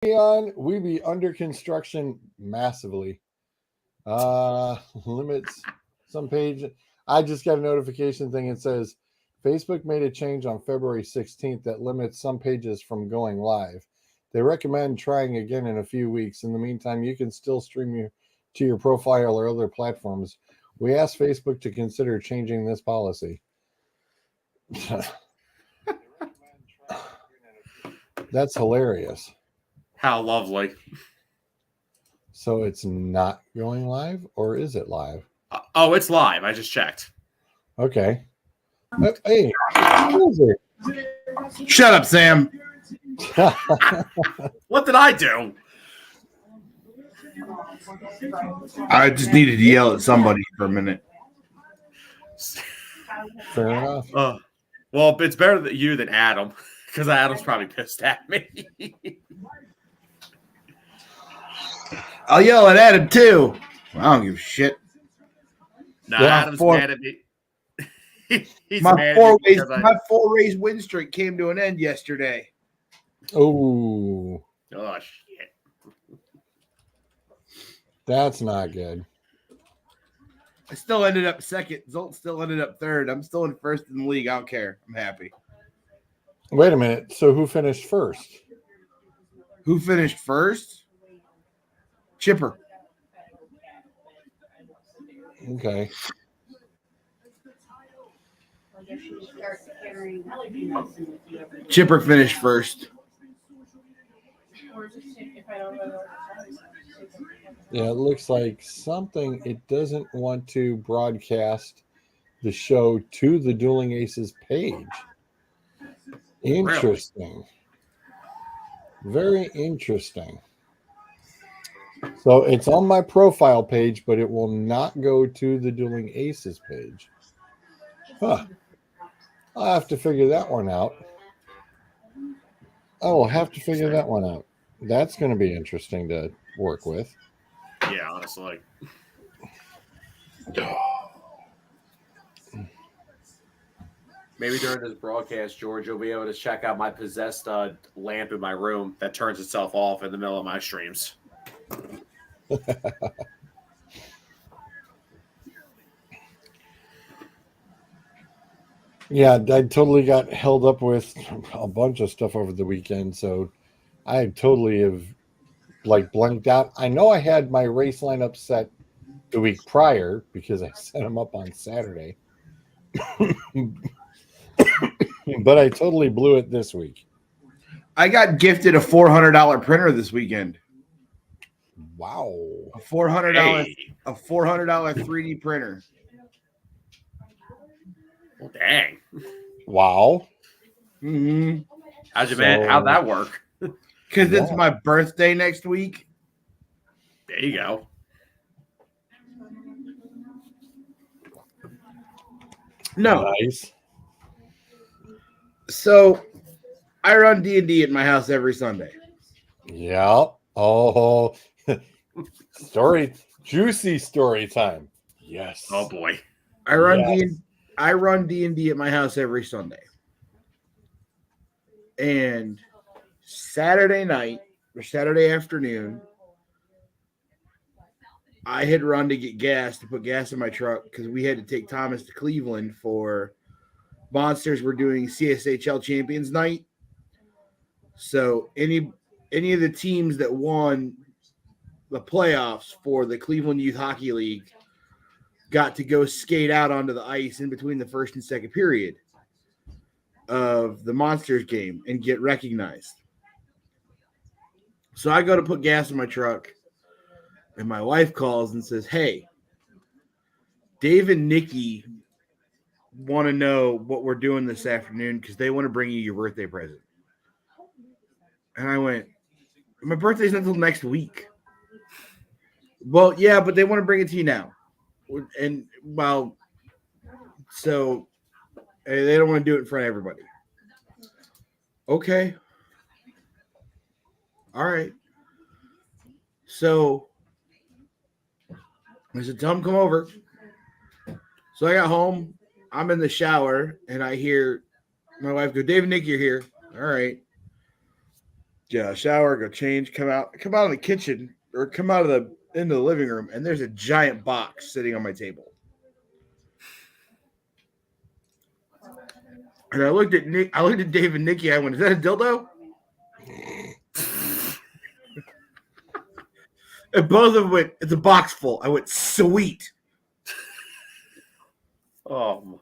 We be under construction massively. Limits some page. I just got a notification thing. It says Facebook made a change on February 16th that limits some pages from going live. They recommend trying again in a few weeks. In the meantime, you can still stream to your profile or other platforms. We asked Facebook to consider changing this policy. That's hilarious. How lovely. So it's not going live, or is it live? Oh, it's live. I just checked. Okay. Hey, who is it? Shut up, Sam. What did I do? I just needed to yell at somebody for a minute. Fair enough. Well, it's better than you than Adam, because Adam's probably pissed at me. I'll yell at Adam too. I don't give a shit. No, Adam's mad at me. He's my mad four at me race, my 4-race win streak came to an end yesterday. Oh shit! That's not good. I still ended up second. Zolt still ended up third. I'm still in first in the league. I don't care. I'm happy. Wait a minute. So who finished first? Who finished first? Chipper. Okay. Chipper finished first. Yeah, it looks like something. It doesn't want to broadcast the show to the Dueling Aces page. Interesting. Very interesting. So it's on my profile page, but it will not go to the Dueling Aces page. Huh. I'll have to figure that one out. I will have to figure that one out. That's going to be interesting to work with. Yeah, honestly. Maybe during this broadcast, George, you'll be able to check out my possessed lamp in my room that turns itself off in the middle of my streams. Yeah, I totally got held up with a bunch of stuff over the weekend, so I totally have blanked out. I know I had my race lineup set the week prior because I set them up on Saturday. But I totally blew it this week. I got gifted a $400 printer this weekend. Wow. A $400 3D printer. Well, dang. Wow. Mm-hmm. How'd that work? Because it's my birthday next week. There you go. No. Nice. So I run D&D at my house every Sunday. Yeah. Oh, juicy story time. Yes. Oh boy. I run D&D at my house every Sunday. And Saturday night or Saturday afternoon, I had run to get gas, to put gas in my truck, because we had to take Thomas to Cleveland for Monsters. We're doing CSHL Champions Night. So any of the teams that won the playoffs for the Cleveland Youth Hockey League got to go skate out onto the ice in between the first and second period of the Monsters game and get recognized. So I go to put gas in my truck, and my wife calls and says, "Hey, Dave and Nikki want to know what we're doing this afternoon because they want to bring you your birthday present." And I went, "My birthday's not until next week." "Well, yeah, but they want to bring it to you now." And so they don't want to do it in front of everybody. Okay. All right. So I said, "Tell them come over." So I got home. I'm in the shower, and I hear my wife go, "Dave and Nick, you're here." All right. Yeah, shower, go change, come out in the kitchen or come out of into the living room, and there's a giant box sitting on my table. And I looked at Dave and Nikki. I went, "Is that a dildo?" And both of them went, "It's a box full." I went, "Sweet." Oh,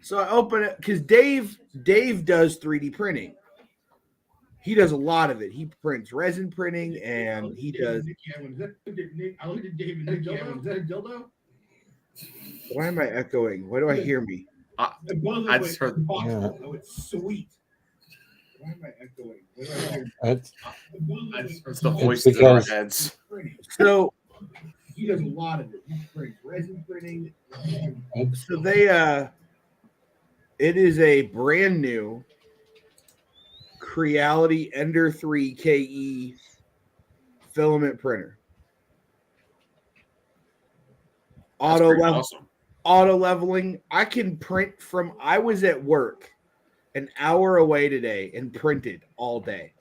So I open it because Dave does 3D printing. He does a lot of it. He prints resin printing, and he does. I looked at Dave and Nikki. I went, "Is that a dildo?" Why am I echoing? Why do I hear me? I just heard. Yeah. Oh, it's sweet. Why am I echoing? Why do I hear me? It's the voices in our heads. So he does a lot of it. He prints resin printing. So it is a brand new Creality Ender 3 KE filament printer. Awesome. Auto leveling. I can print I was at work an hour away today and printed all day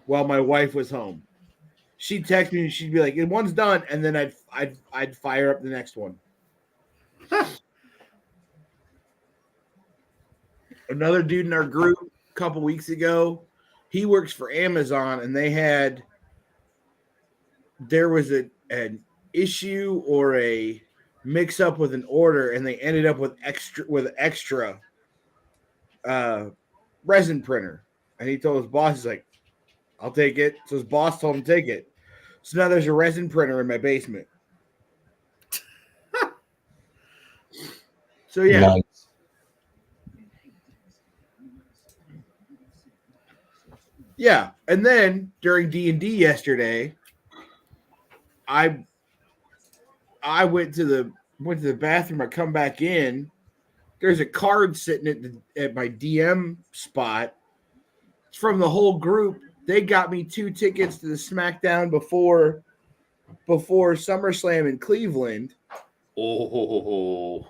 while my wife was home. She'd text me and she'd be like, "One's done," and then I'd fire up the next one. Another dude in our group a couple weeks ago, he works for Amazon, and there was an issue or a mix up with an order, and they ended up with extra resin printer. And he told his boss, he's like, "I'll take it." So his boss told him to take it. So now there's a resin printer in my basement. So yeah. Nice. Yeah, and then during D&D yesterday, I went to the bathroom. I come back in. There's a card sitting at my DM spot. It's from the whole group. They got me 2 tickets to the SmackDown before SummerSlam in Cleveland. Oh,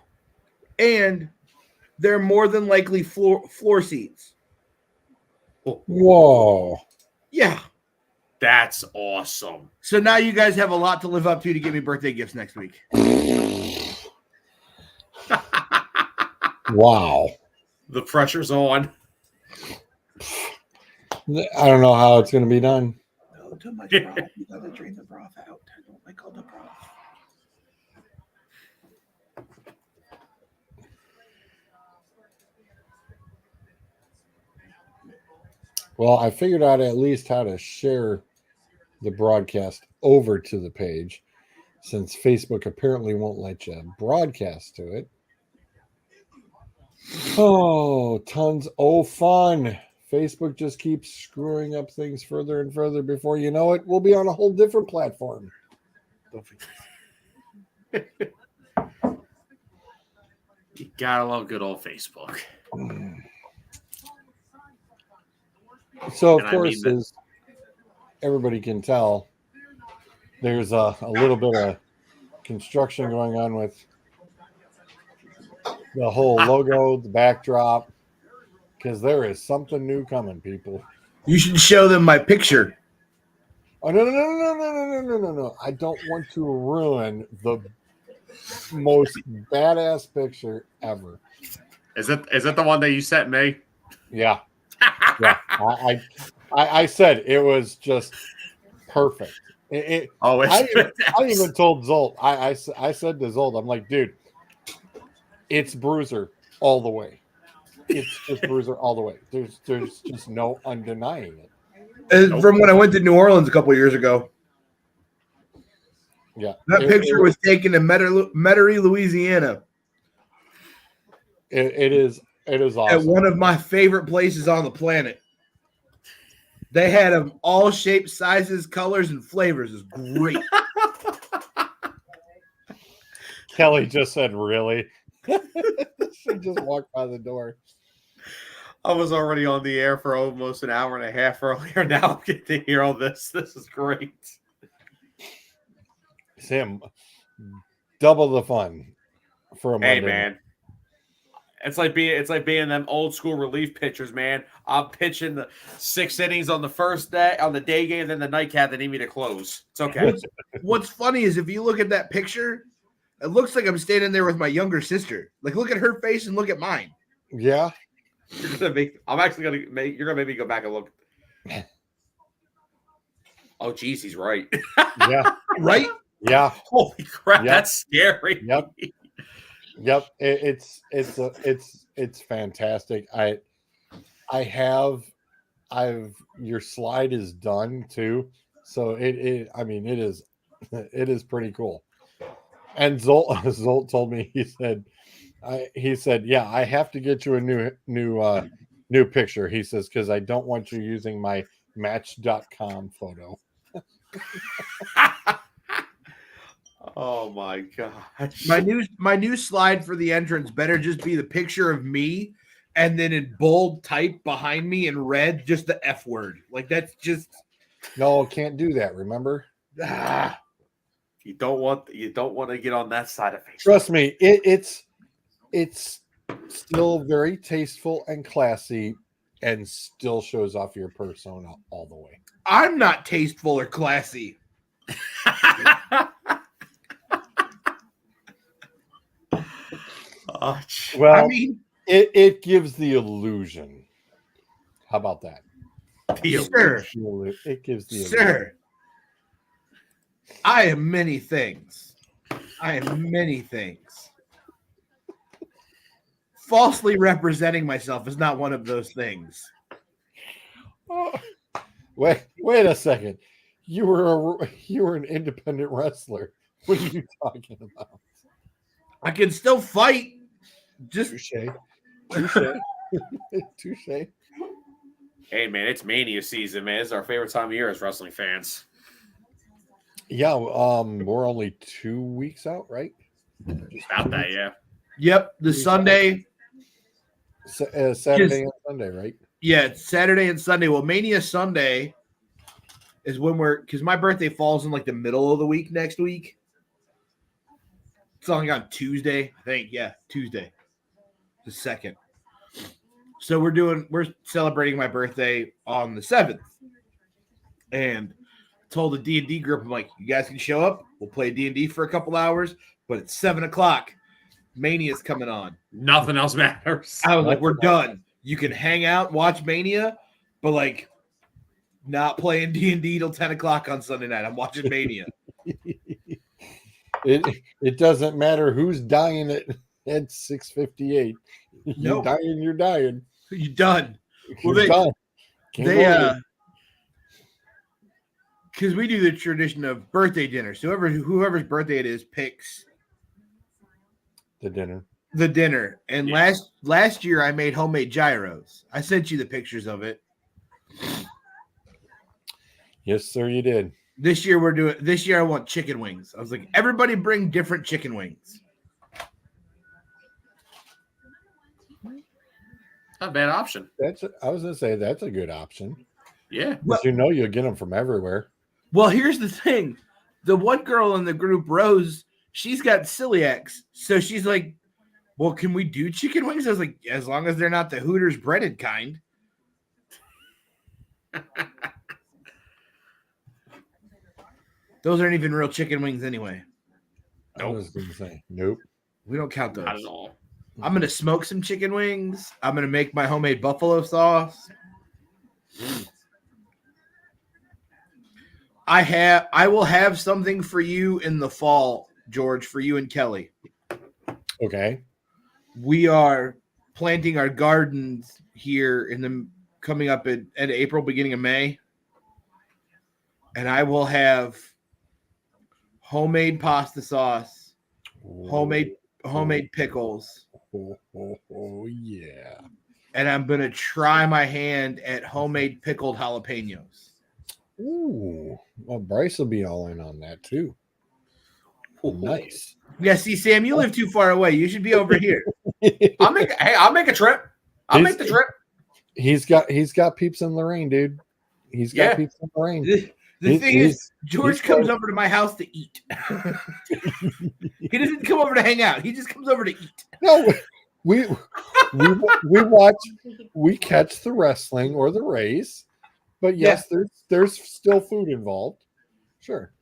And they're more than likely floor seats. Whoa. Yeah. that's awesome. So now you guys have a lot to live up to get me birthday gifts next week. Wow. The pressure's on. I don't know how it's going to be done. No, too much broth. You gotta drain the broth out. I don't like all the broth. Well, I figured out at least how to share the broadcast over to the page, since Facebook apparently won't let you broadcast to it. Oh, tons of fun. Facebook just keeps screwing up things further and further. Before you know it, we'll be on a whole different platform. Don't forget. You gotta love good old Facebook. So, of And I course, mean that- as everybody can tell, there's a little bit of construction going on with the whole logo, the backdrop, because there is something new coming, people. You should show them my picture. Oh, no. I don't want to ruin the most badass picture ever. Is it the one that you sent me? Yeah. Yeah. I said it was just perfect. I even told Zolt. I said to Zolt, I'm like, dude, it's Bruiser all the way. It's just Bruiser all the way. There's just no undenying it. From when I went to New Orleans a couple of years ago. Yeah. That picture was taken in Metairie, Louisiana. It is awesome. At one of my favorite places on the planet. They had them all shapes, sizes, colors, and flavors. It's great. Kelly just said, really? She just walked by the door. I was already on the air for almost an hour and a half earlier. Now I'm getting to hear all this. This is great. Sam, double the fun for a Monday. Hey, man. It's like being them old school relief pitchers, man. I'm pitching the 6 innings on the first day on the day game, then the nightcap they need me to close. It's okay. What's funny is if you look at that picture, it looks like I'm standing there with my younger sister. Like, look at her face and look at mine. Yeah. You're gonna make me go back and look. Oh, geez, he's right. Yeah. Right? Yeah. Holy crap, Yep. that's scary. Yep. Yep. It's fantastic. Your slide is done too. So it is pretty cool. And Zolt told me, he said, yeah, I have to get you a new picture. He says, because I don't want you using my Match.com photo. Oh my gosh. My new slide for the entrance better just be the picture of me, and then in bold type behind me in red, just the F word. Like, that's just No, can't do that. Remember? You don't want to get on that side of Facebook. Trust me, it's still very tasteful and classy, and still shows off your persona all the way. I'm not tasteful or classy. Oh, Well, I mean, it gives the illusion. How about that? sir, It gives the illusion. sir, I am many things. Falsely representing myself is not one of those things. Oh, wait a second. You were an independent wrestler. What are you talking about? I can still fight. Just Touche. Hey man, it's Mania season, man. It's our favorite time of year as wrestling fans. Yeah, we're only 2 weeks out, right? About that, yeah. yep. The Sunday. Saturday and Sunday, right? Yeah, it's Saturday and Sunday. Well, Mania Sunday is when because my birthday falls in like the middle of the week next week. It's only on Tuesday, I think. Yeah, Tuesday, the 2nd. So we're celebrating my birthday on the 7th, and told the D&D group, I'm like, you guys can show up. We'll play D&D for a couple hours, but it's 7:00. Mania's coming on. Nothing else matters. I was like, we're done. You can hang out, watch Mania, but like not playing D&D till 10:00 on Sunday night. I'm watching Mania. It doesn't matter who's dying at 6:58. Nope. You're dying. You done. Well, You're done. They because we do the tradition of birthday dinner. So whoever's birthday it is picks the dinner. And Yeah. last year I made homemade gyros. I sent you the pictures of it. Yes, sir, you did. This year I want chicken wings. I was like, everybody bring different chicken wings. Not a bad option. I was gonna say that's a good option. Yeah. Because you'll get them from everywhere. Well, here's the thing. The one girl in the group, Rose, she's got celiacs. So she's like, well, can we do chicken wings? I was like, as long as they're not the Hooters breaded kind. Those aren't even real chicken wings anyway. I was gonna say nope. We don't count those. Not at all. I'm going to smoke some chicken wings. I'm going to make my homemade buffalo sauce. I will have something for you in the fall, George, for you and Kelly. Okay. We are planting our gardens here coming up in April, beginning of May. And I will have homemade pasta sauce, homemade pickles. Oh, yeah. And I'm going to try my hand at homemade pickled jalapenos. Ooh. Well, Bryce will be all in on that too. Nice. Yeah, see, Sam, you live too far away. You should be over here. I'll make a trip. I'll make the trip. He's got peeps in Lorraine, dude. He's got peeps in Lorraine. The thing is, George comes over to my house to eat. He doesn't come over to hang out. He just comes over to eat. We watch, we catch the wrestling or the race, but yes, there's still food involved. Sure,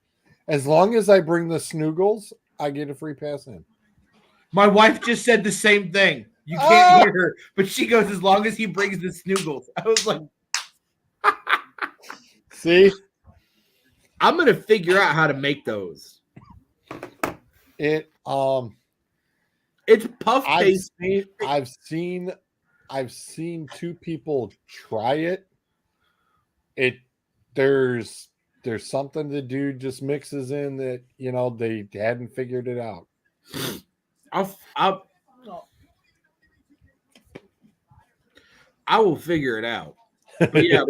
as long as I bring the snoogles, I get a free pass in. My wife just said the same thing. You can't hear her, but she goes, as long as he brings the snoogles. I was like, see, I'm gonna figure out how to make those. it's puff paste. I've seen two people try it. There's something the dude just mixes in that they hadn't figured it out. I will figure it out. But yeah,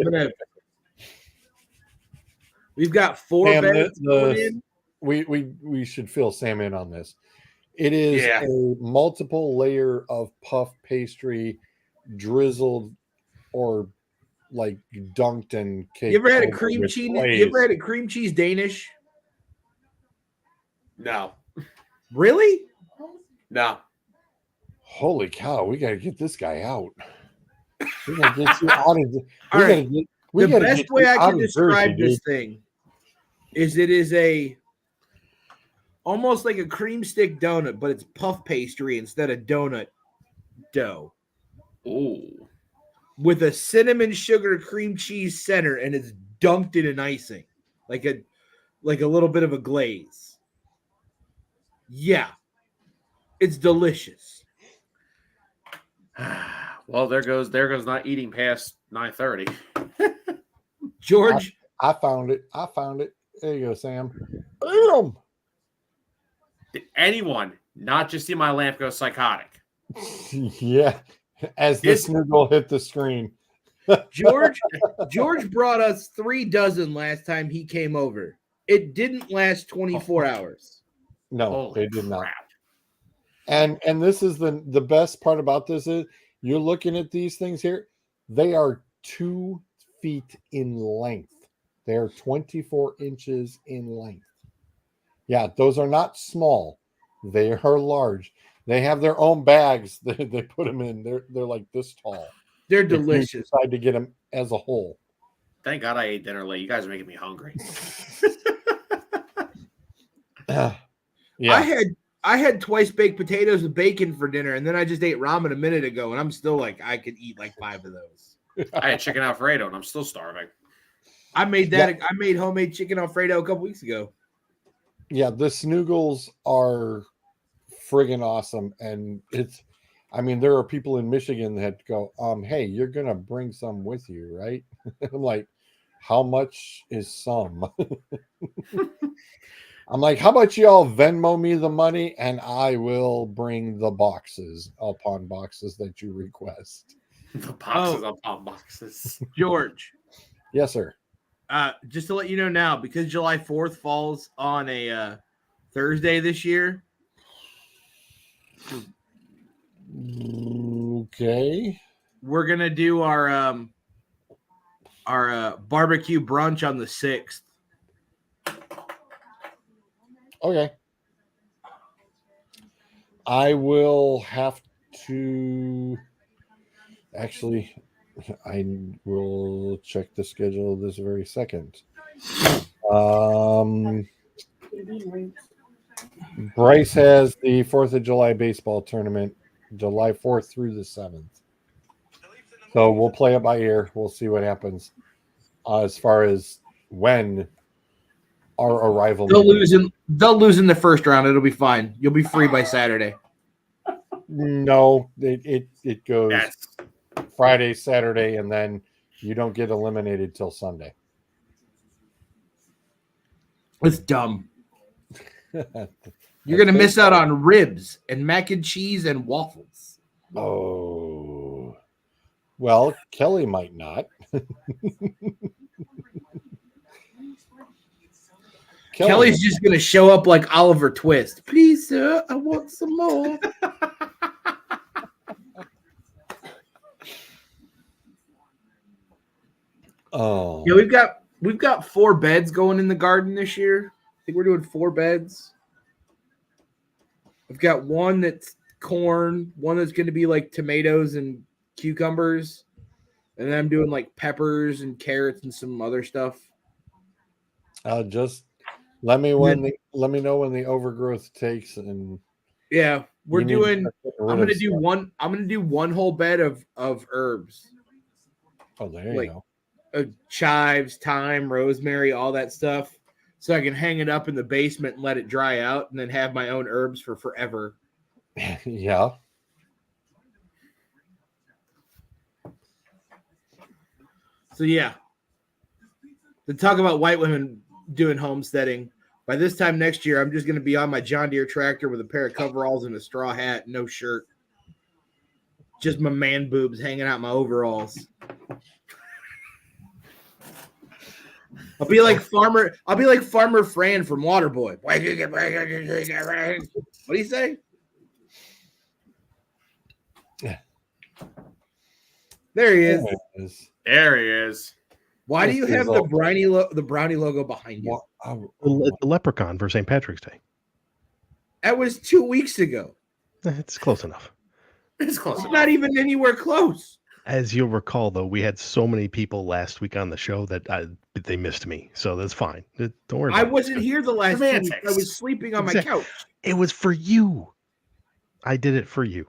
we've got 4 Sam, beds going in. We should fill Sam in on this. It is a multiple layer of puff pastry drizzled or like dunked in cake. You ever had a cream cheese? You ever had a cream cheese Danish? No. Really? No. Holy cow! We got to get this guy out. We got to get you out of the. The best way I can describe this thing is it is almost like a cream stick donut, but it's puff pastry instead of donut dough. Ooh. With a cinnamon sugar cream cheese center, and it's dunked in an icing, like a little bit of a glaze. Yeah, it's delicious. Well, there goes not eating past 9:30. George, I found it. There you go, Sam. Boom. Did anyone not just see my lamp go psychotic? Yeah, as the snoogle hit the screen. George brought us 3 dozen last time he came over. It didn't last 24 hours. No, it did not. And this is the best part about this is you're looking at these things here. They are 2 feet in length. They are 24 inches in length. Yeah, those are not small. They are large. They have their own bags that they put them in. They're like this tall. They're delicious. If you decide to get them as a whole. Thank God I ate dinner late. You guys are making me hungry. Yeah. I had twice baked potatoes with bacon for dinner, and then I just ate ramen a minute ago, and I'm still like, I could eat like 5 of those. I had chicken Alfredo, and I'm still starving. I made that. Yeah. I made homemade chicken Alfredo a couple weeks ago. Yeah, the snoogles are friggin' awesome, and there are people in Michigan that go, hey, you're gonna bring some with you, right? I'm like, how much is some? I'm like, how about y'all Venmo me the money and I will bring the boxes upon boxes that you request. The boxes upon boxes. George. Yes, sir. Just to let you know now, because July 4th falls on a Thursday this year. Okay. We're gonna do our barbecue brunch on the 6th. Okay. I will have to actually, I will check the schedule this very second. Bryce has the 4th of July baseball tournament, July 4th through the 7th. So we'll play it by ear. We'll see what happens as far as when our arrival. They'll lose in the first round. It'll be fine. You'll be free by Saturday. No, it goes Friday, Saturday, and then you don't get eliminated till Sunday. It's dumb. You're gonna miss out on ribs and mac and cheese and waffles. Oh, well, Kelly might not. Kelly's just going to show up like Oliver Twist. Please, sir, I want some more. Oh. Yeah, we've got 4 beds going in the garden this year. I think we're doing 4 beds. I've got one that's corn, one that's going to be like tomatoes and cucumbers, and then I'm doing like peppers and carrots and some other stuff. Just let me know when the overgrowth takes, and Yeah, we're you need to doing. start getting rid I'm gonna of do stuff. one. I'm gonna do one whole bed of herbs, Oh, there like- you go. chives, thyme, rosemary, all that stuff, so I can hang it up in the basement and let it dry out, and then have my own herbs for forever. Yeah. So yeah, to talk about white women doing homesteading. By this time next year, I'm just going to be on my John Deere tractor with a pair of coveralls and a straw hat, no shirt, just my man boobs hanging out my overalls. I'll be like Farmer Fran from Waterboy. What do you say? Yeah. There he is. There it is. There he is. Why do you This have is the all- brownie logo behind you? The leprechaun for St. Patrick's Day. That was 2 weeks ago. It's close enough. It's close It's enough. not even anywhere close. As you'll recall, though, we had so many people last week on the show that they missed me. So that's fine. Don't worry I about it. wasn't here the last 2 weeks. Semantics. I was sleeping on my Exactly. couch. It was for you. I did it for you.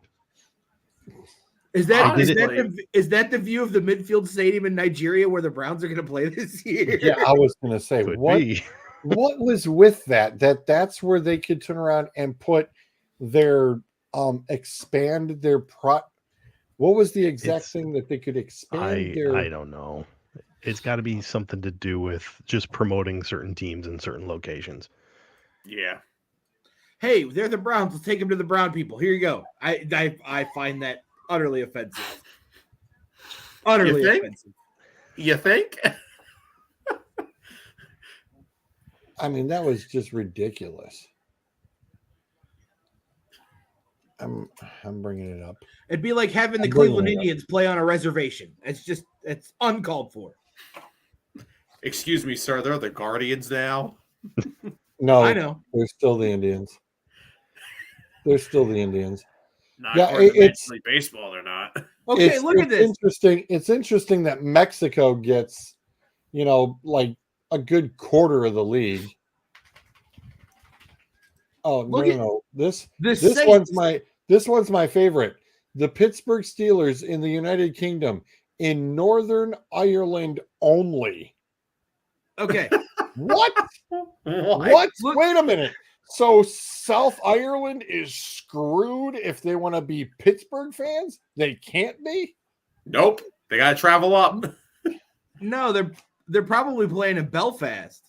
Is that Honestly- is that the view of the midfield stadium in Nigeria where the Browns are going to play this year? Yeah, I was going to say Could what be. what was with that's where they could turn around and put their expand their what was the exact It's- thing that they could expand their I don't know. It's got to be something to do with just promoting certain teams in certain locations. Yeah. Hey, they're the Browns. Let's take them to the Brown people. Here you go. I find that utterly offensive. Utterly You think? offensive. You think? I mean, that was just ridiculous. I'm bringing it up. It'd be like having the I'm bringing Cleveland it up. Indians play on a reservation. It's uncalled for. Excuse me, sir. They're the Guardians now. No, I know. they're still the Indians. They're still the Indians. Not Yeah, according to it's- Major League Baseball. They're not. Okay, look at this. Interesting. It's interesting that Mexico gets, like a good quarter of the league. Oh Look at- no! This Saints- one's my favorite. The Pittsburgh Steelers in the United Kingdom, in Northern Ireland only. Okay. What? What? What? Look- Wait a minute. So South Ireland is screwed if they want to be Pittsburgh fans? They can't be? Nope. They got to travel up. No, they're probably playing in Belfast,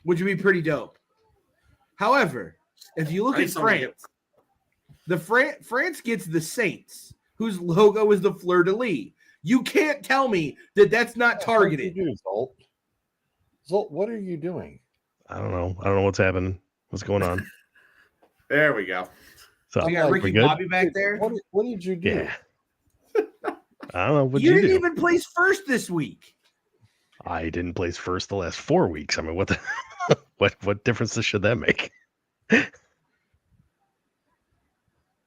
which would be pretty dope. However, if you look I at need someone to Oh, France gets the Saints, whose logo is the fleur de lis. You can't tell me that that's not targeted. What'd you do, Zolt? Zolt, what are you doing? I don't know. I don't know what's happening. What's going on? There we go. So You got like, we Ricky good? Bobby back there. What did you do? Yeah. I don't know. What You you didn't do? even place first this week. I didn't place first the last 4 weeks. I mean, what the what difference should that make?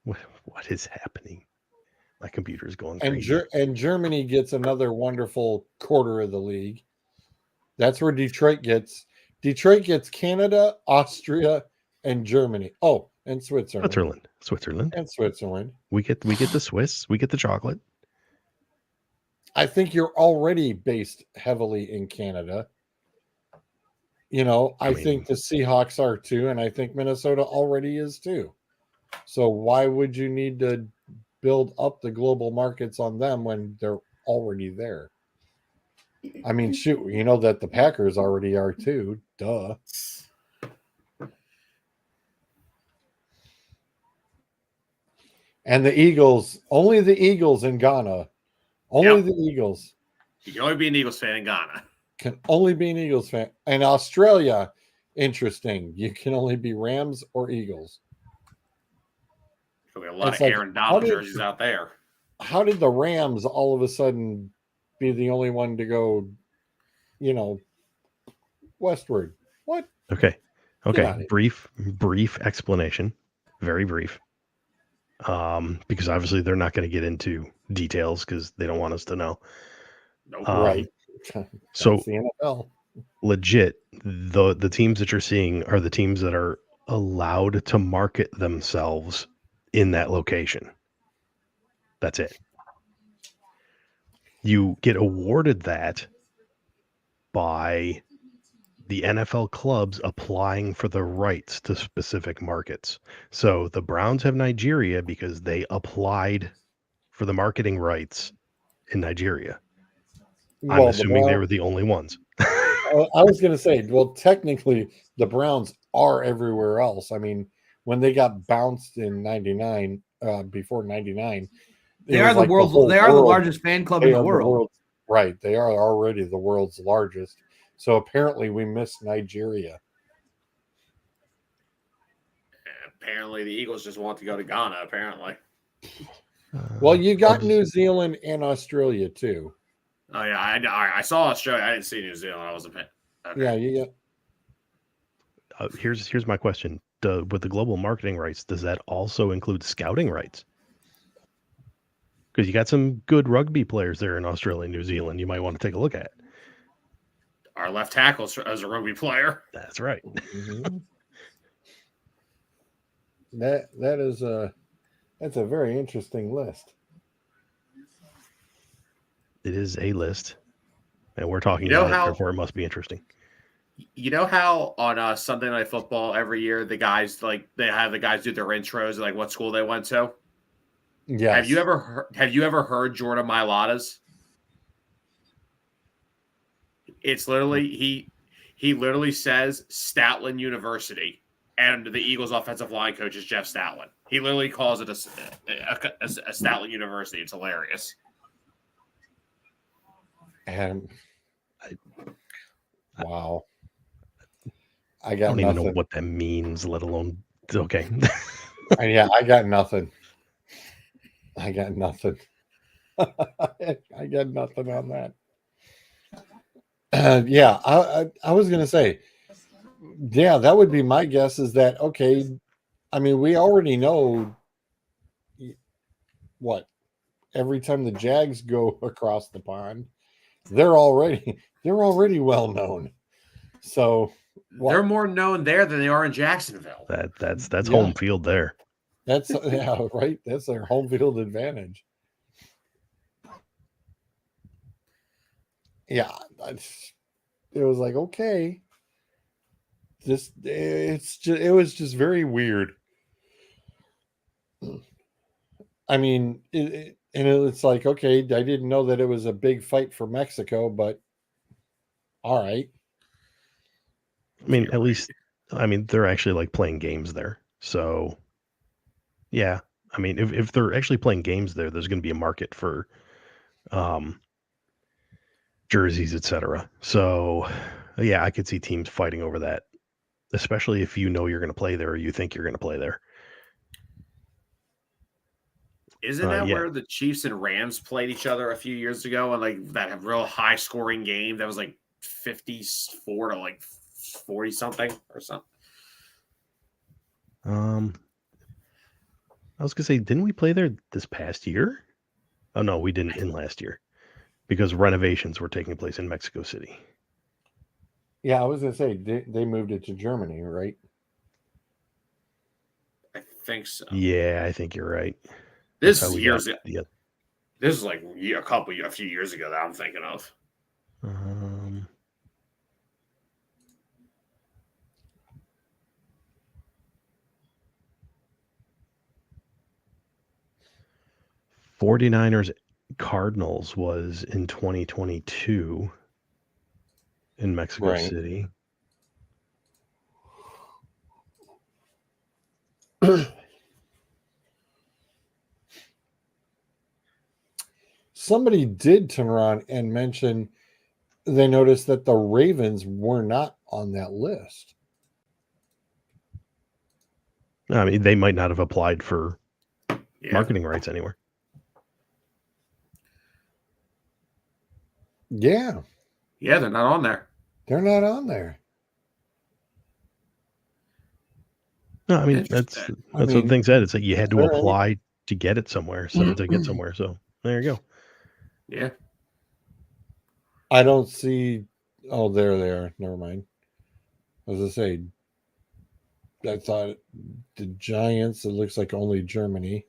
What is happening? My computer is going And crazy. and Germany gets another wonderful quarter of the league. That's where Detroit gets. Detroit gets Canada, Austria, and Germany. Oh, and Switzerland. Switzerland. And Switzerland. We get the Swiss. We get the chocolate. I think you're already based heavily in Canada. I mean- think the Seahawks are too, and I think Minnesota already is too. So why would you need to build up the global markets on them when they're already there? I mean, shoot, you know that the Packers already are too. Duh. And the Eagles, only the Eagles in Ghana. Only Yep. the Eagles You can only be an Eagles fan in Ghana. can only be an Eagles fan. And Australia, interesting. You can only be Rams or Eagles. There'll be a lot It's of like, Aaron how Donald did- jerseys out there. How did the Rams all of a sudden be the only one to go, westward? What? Okay. Get Okay, out of brief explanation, very brief. Because obviously they're not going to get into details because they don't want us to know. Nope. Right. So That's the NFL. legit, the teams that you're seeing are the teams that are allowed to market themselves in that location. That's it. You get awarded that by the NFL clubs applying for the rights to specific markets. So the Browns have Nigeria because they applied for the marketing rights in Nigeria. I'm Well, the assuming they Browns. were the only ones. I was going to say, well, technically, the Browns are everywhere else. I mean, when they got bounced in '99, before '99, They it was are the like world's. whole They are the world. largest fan club They in the are world. right. They are already the world's largest. So apparently, we missed Nigeria. Apparently, the Eagles just want to go to Ghana. Apparently. Well, you got Cubs- New Zealand and Australia too. Oh yeah, I saw Australia. I didn't see New Zealand. I wasn't paying. Okay. Yeah, you got. here's my question: with the global marketing rights, does that also include scouting rights? Because you got some good rugby players there in Australia and New Zealand. You might want to take a look at. Our left tackle as a rugby player. That's right. Mhm. That's a very interesting list. It is a list, and we're talking You know about it. how- Therefore, it must be interesting. You know how on Sunday Night Football every year the guys they have the guys do their intros like what school they went to. Yes. Have you ever heard Jordan Mailata's? It's literally he literally says Statland University, and the Eagles offensive line coach is Jeff Statland. He literally calls it a Statland University. It's hilarious. And wow. I I got don't even know nothing. what that means, let alone okay. Yeah, I got nothing. I got nothing. I got nothing on that. Yeah, I was gonna say, yeah, that would be my guess. Is that okay? I mean, we already know what every time the Jags go across the pond, they're already well known. So what? They're more known there than they are in Jacksonville. That's Yeah. home field there. That's yeah, right. That's their home field advantage. Yeah, it was like okay, it was just very weird. I mean, it's like okay, I didn't know that it was a big fight for Mexico, but all right. I mean, at least they're actually like playing games there. So yeah. I mean, if they're actually playing games there, there's going to be a market for jerseys, etc. So yeah, I could see teams fighting over that, especially if you know you're going to play there or you think you're going to play there. Isn't that Yeah. where the Chiefs and Rams played each other a few years ago and like that real high scoring game that was like 54 to like 40 something or something? I was gonna say, didn't we play there this past year? Oh no, we didn't in last year because renovations were taking place in Mexico City. Yeah, I was gonna say they moved it to Germany, right? I think so. Yeah, I think you're right. This That's is how we years got- ago. yeah. This is like a few years ago that I'm thinking of. '49ers Cardinals was in 2022 in Mexico Right. City. Somebody did turn around and mention they noticed that the Ravens were not on that list. I mean, they might not have applied for Yeah. marketing rights anywhere. Yeah, Yeah, they're not on there. they're not on there. No, I mean that's Interesting. I that's what the mean, thing said. It's like you had to there any- apply to get it somewhere, so to get somewhere. So there you go. Yeah. I don't see. Oh, there they are. Never mind. As I say, I thought the Giants. It looks like only Germany.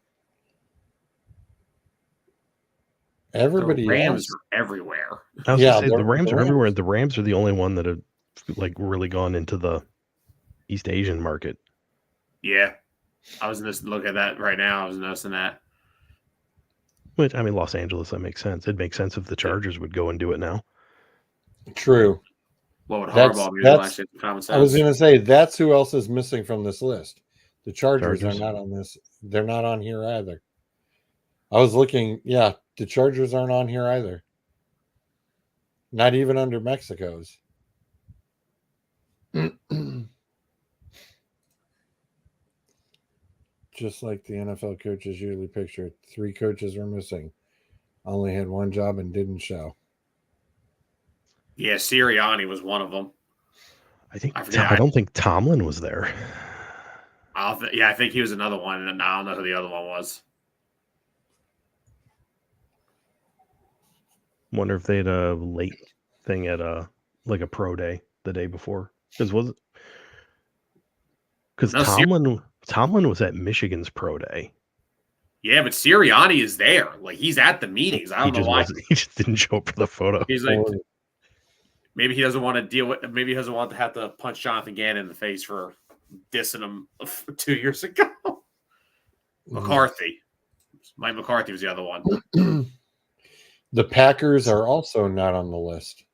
The Everybody Rams else, are everywhere. I was yeah, gonna say the Rams the are everywhere. The Rams are the only one that have like really gone into the East Asian market. Yeah. I was just looking at that right now. I was noticing that. Which I mean, Los Angeles, that makes sense. It'd make sense if the Chargers would go and do it now. True. What would That's Harbaugh be able to that's. actually have common I was sense? going to say that's who else is missing from this list. The Chargers are Chargers. not on this. They're not on here either. I was looking. Yeah, the Chargers aren't on here either. Not even under Mexico's. Just like the NFL coaches usually picture, 3 coaches were missing. Only had one job and didn't show. Yeah, Sirianni was one of them. I think I forget. I don't think Tomlin was there. I think he was another one, and I don't know who the other one was. Wonder if they had a late thing at like a pro day the day before. Because No, Tomlin was at Michigan's pro day. Yeah, but Sirianni is there. Like, he's at the meetings. I He don't know just why. wasn't. He just didn't show up for the photo. He's like, maybe he doesn't want to deal with. Maybe he doesn't want to have to punch Jonathan Gannon in the face for dissing him 2 years ago. McCarthy, Mike McCarthy was the other one. The Packers are also not on the list.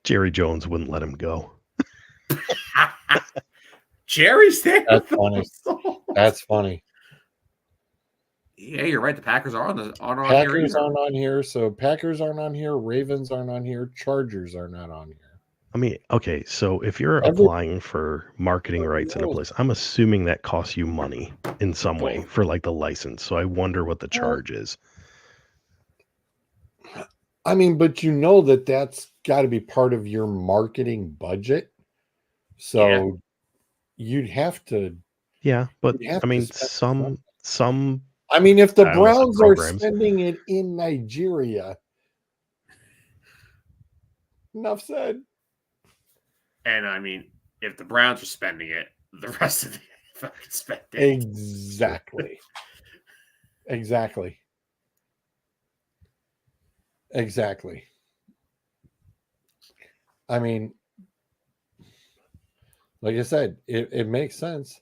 Jerry Jones wouldn't let him go. Jerry's there. That's funny. That's funny. Yeah, you're right. The Packers are on here. Packers either. aren't on here, so Packers aren't on here. Ravens aren't on here. Chargers are not on here. I mean, okay, so if you're applying for marketing rights in a place, I'm assuming that costs you money in some way for like the license. So I wonder what the charge is. I mean, but you know that's got to be part of your marketing budget. So you'd have to. Yeah, but you'd have I mean, to spend some. I mean, if the I almost said Browns are programs. spending it in Nigeria, enough said. And I mean, if the Browns are spending it, the rest of the NFL can spend it. Exactly. Exactly. Exactly. I mean, like I said, it makes sense.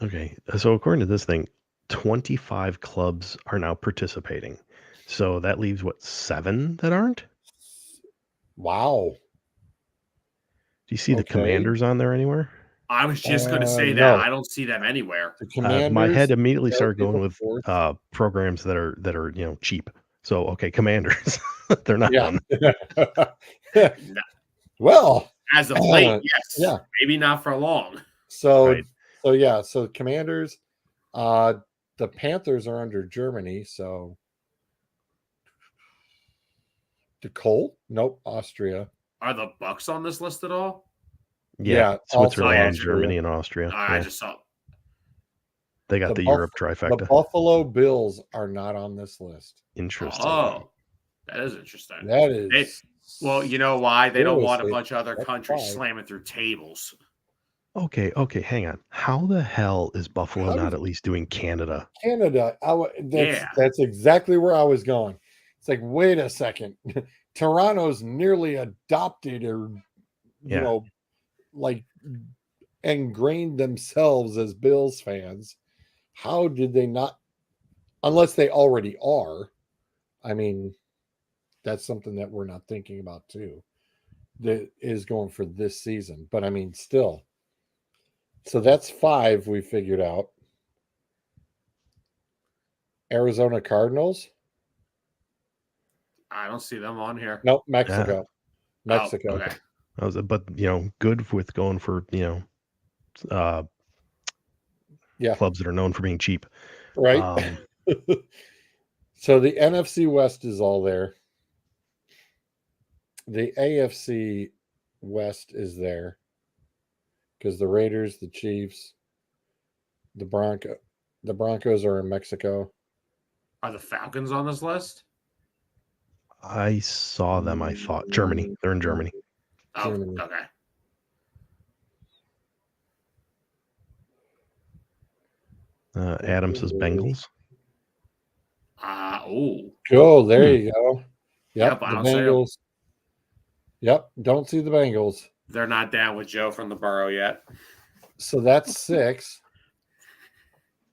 Okay, so according to this thing, 25 clubs are now participating. So that leaves what, 7 that aren't? Wow. Do you see the Commanders on there anywhere? I was just going to say that. no. I don't see them anywhere. The Commanders. My head immediately that started would be going the with fourth. programs that are cheap. So okay, Commanders, they're not on. No. Well, As of late, yes. yeah. Maybe not for long. So Right. so Commanders, the Panthers are under Germany, so the Colt? Nope, Austria. Are the Bucks on this list at all? Yeah, Switzerland, also Germany, and Austria. I Yeah. just saw. They got the Europe trifecta. The Buffalo Bills are not on this list. Interesting. Oh, that is interesting. That is Well, you know why? They don't want a seriously, bunch of other that's countries why. slamming through tables. Okay, hang on. How the hell is Buffalo How not does- at least doing Canada? Canada. Yeah. That's exactly where I was going. It's like, wait a second. Toronto's nearly adopted or Yeah. like ingrained themselves as Bills fans. How did they not, unless they already are? I mean, that's something that we're not thinking about too. That is going for this season. But I mean, still. So that's 5 we figured out. Arizona Cardinals? I don't see them on here. Nope, Mexico. Oh, Mexico. okay. But good with going for clubs that are known for being cheap. Right. So the NFC West is all there. The AFC West is there because the Raiders, the Chiefs, The Broncos are in Mexico. Are the Falcons on this list? I saw them. I thought Germany. They're in Germany. Oh, Germany. okay. Adam says Bengals. Go, there you go. Yep, The I don't see 'em. Bengals. Yep, don't see the Bengals. They're not down with Joe from the borough yet. So that's 6.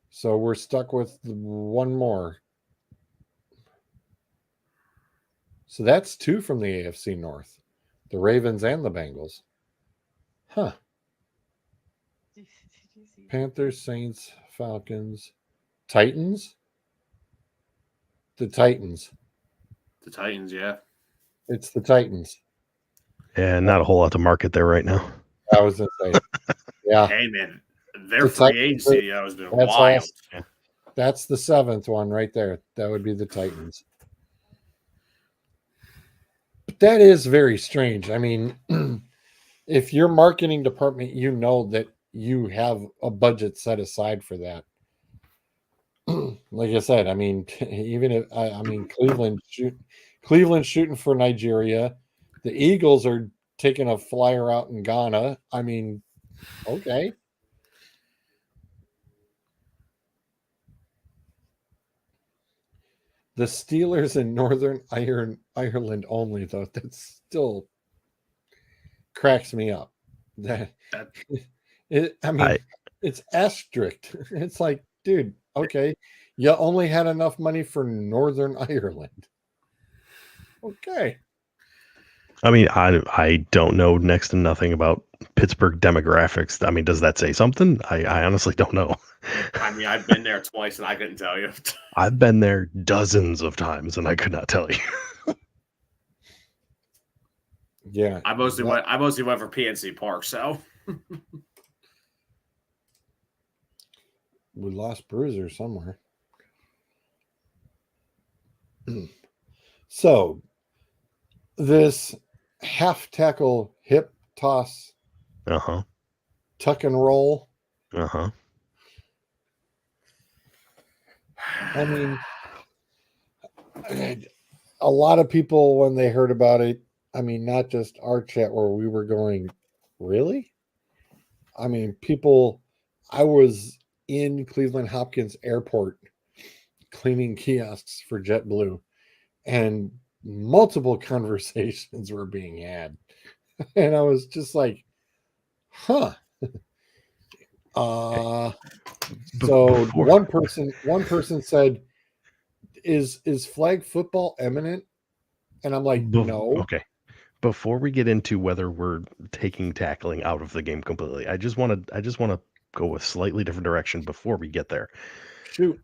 So we're stuck with one more. So that's 2 from the AFC North. The Ravens and the Bengals. Huh. Panthers, Saints, Falcons, Titans. The Titans. The Titans, yeah. It's the Titans. Yeah, not a whole lot to market there right now. I was going to say. Yeah. Hey, man, their The free Titans agency has been that's wild. awesome. That's the 7th one right there. That would be the Titans. But that is very strange. I mean, if your marketing department, you know that you have a budget set aside for that. Like I said, I mean, even if Cleveland shooting for Nigeria, the Eagles are taking a flyer out in Ghana. I mean, okay. The Steelers in Northern Ireland only, though, that still cracks me up. It's asterisk. It's like, dude, okay, you only had enough money for Northern Ireland. Okay. I mean, I don't know next to nothing about Pittsburgh demographics. I mean, does that say something? I honestly don't know. I mean, I've been there twice and I couldn't tell you. I've been there dozens of times and I could not tell you. Yeah. I mostly went for PNC Park, so we lost Bruiser somewhere. So this half tackle hip toss, tuck and roll. I mean, a lot of people, when they heard about it, I mean, not just our chat where we were going, really? I mean, I was in Cleveland Hopkins Airport cleaning kiosks for JetBlue, and multiple conversations were being had. And I was just like, huh. So one person said, is flag football imminent? And I'm like, no. Okay. Before we get into whether we're taking tackling out of the game completely, I just want to go a slightly different direction before we get there. Shoot.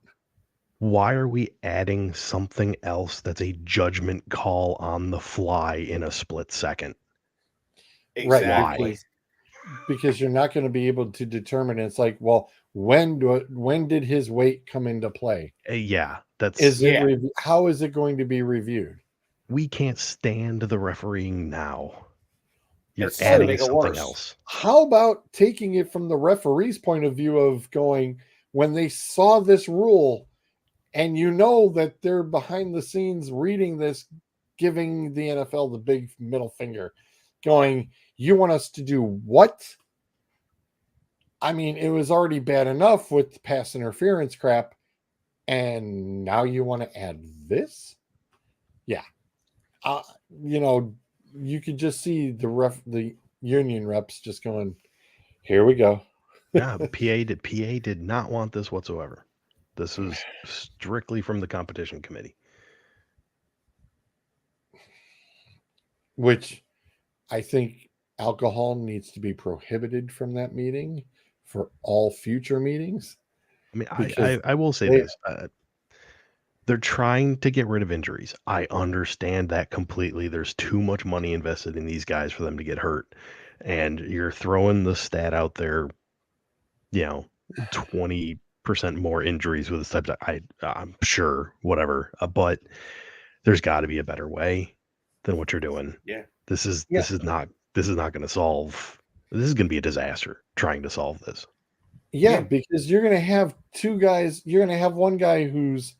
Why are we adding something else that's a judgment call on the fly in a split second? Exactly. Why? Because you're not going to be able to determine. It's like, well, when did his weight come into play? Yeah, how is it going to be reviewed? We can't stand the refereeing now. You're It's adding something else. How about taking it from the referee's point of view of going, when they saw this rule, and you know that they're behind the scenes reading this, giving the NFL the big middle finger, going, you want us to do what? I mean, it was already bad enough with pass interference crap, and now you want to add this? Yeah. You could just see the union reps just going, here we go. Yeah, PA did not want this whatsoever. This was strictly from the competition committee. Which I think alcohol needs to be prohibited from that meeting for all future meetings. I mean, I will say this. They're trying to get rid of injuries. I understand that completely. There's too much money invested in these guys for them to get hurt. And you're throwing the stat out there, 20% more injuries with this type of, I'm sure, whatever. But there's got to be a better way than what you're doing. Yeah. This is not going to solve. This is going to be a disaster trying to solve this. Yeah, because you're going to have two guys. You're going to have one guy who's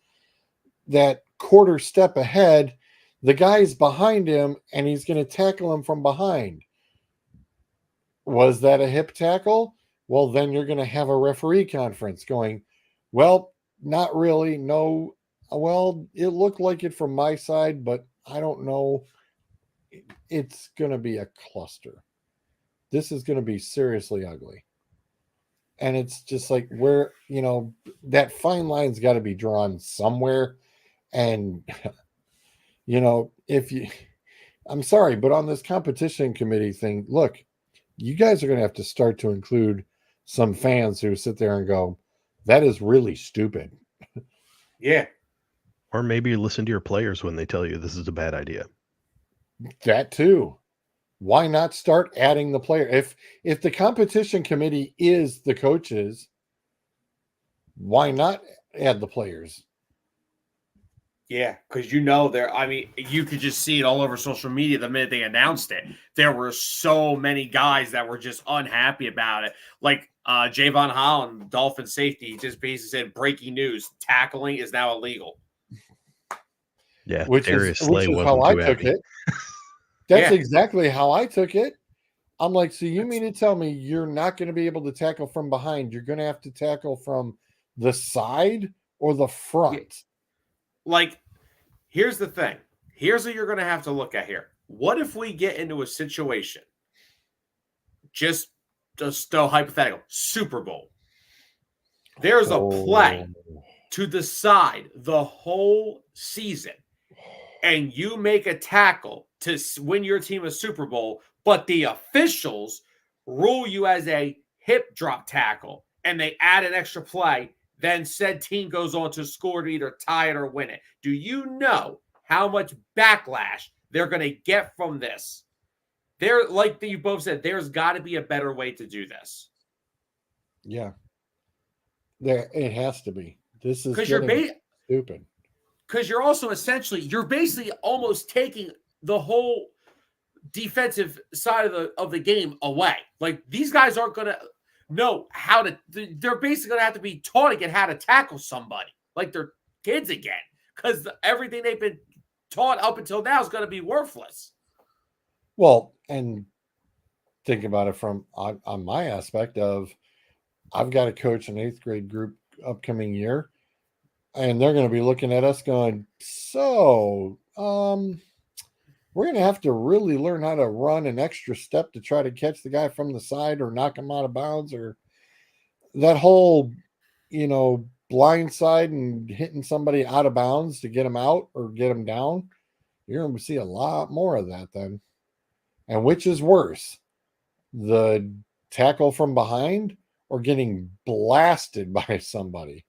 that quarter step ahead. The guy's behind him, and he's going to tackle him from behind. Was that a hip tackle? Well, then you're going to have a referee conference going, well, not really. No. Well, it looked like it from my side, but I don't know. It's going to be a cluster. This is going to be seriously ugly. And it's just like where, that fine line's got to be drawn somewhere. And, I'm sorry, but on this competition committee thing, look, you guys are going to have to start to include some fans who sit there and go, that is really stupid. Yeah. Or maybe listen to your players when they tell you this is a bad idea. That too. Why not start adding the player? If the competition committee is the coaches, why not add the players? Yeah, because you could just see it all over social media the minute they announced it. There were so many guys that were just unhappy about it. Like Javon Holland, Dolphin safety, he just basically said, breaking news, tackling is now illegal. Yeah, which is how I took it. That's exactly how I took it. I'm like, so you mean to tell me you're not going to be able to tackle from behind? You're going to have to tackle from the side or the front? Like, here's the thing. Here's what you're going to have to look at here. What if we get into a situation, just hypothetical, Super Bowl? There's a play to decide the whole season, and you make a tackle to win your team a Super Bowl, but the officials rule you as a hip drop tackle, and they add an extra play, then said team goes on to score to either tie it or win it. Do you know how much backlash they're going to get from this? Like you both said, there's got to be a better way to do this. Yeah. It has to be. This is stupid. Because you're basically almost taking the whole defensive side of the game away. Like, these guys aren't going to know how to. They're basically going to have to be taught again how to tackle somebody like they're kids again, because everything they've been taught up until now is going to be worthless. Well, and think about it from on my aspect of, I've got to coach an 8th grade group upcoming year, and they're going to be looking at us going, so we're going to have to really learn how to run an extra step to try to catch the guy from the side or knock him out of bounds, or that whole, blind side and hitting somebody out of bounds to get him out or get him down. You're going to see a lot more of that then. And which is worse, the tackle from behind or getting blasted by somebody?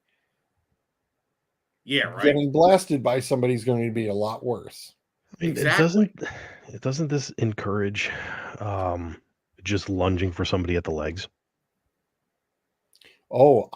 Yeah, right. Getting blasted by somebody is going to be a lot worse. I mean, exactly. Doesn't this encourage just lunging for somebody at the legs? Because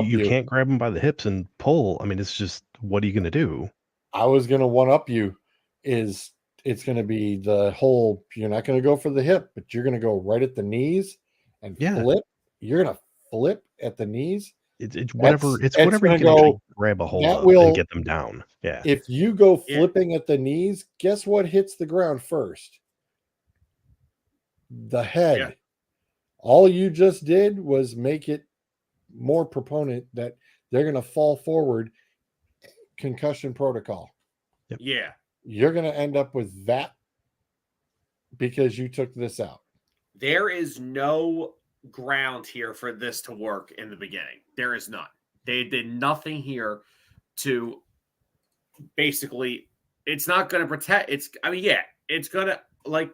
you can't grab them by the hips and pull. I mean, it's just, what are you going to do? I was going to one up you. It's going to be the whole, you're not going to go for the hip, but you're going to go right at the knees and flip. You're going to flip at the knees. It's whatever you can actually grab a hold of and get them down. Yeah. If you go flipping at the knees, guess what hits the ground first? The head. Yeah. All you just did was make it more proponent that they're going to fall forward. Concussion protocol. Yep. Yeah. You're going to end up with that because you took this out. There is no ground here for this to work in the beginning. There is none. They did nothing here to basically, it's not going to protect. It's going to, like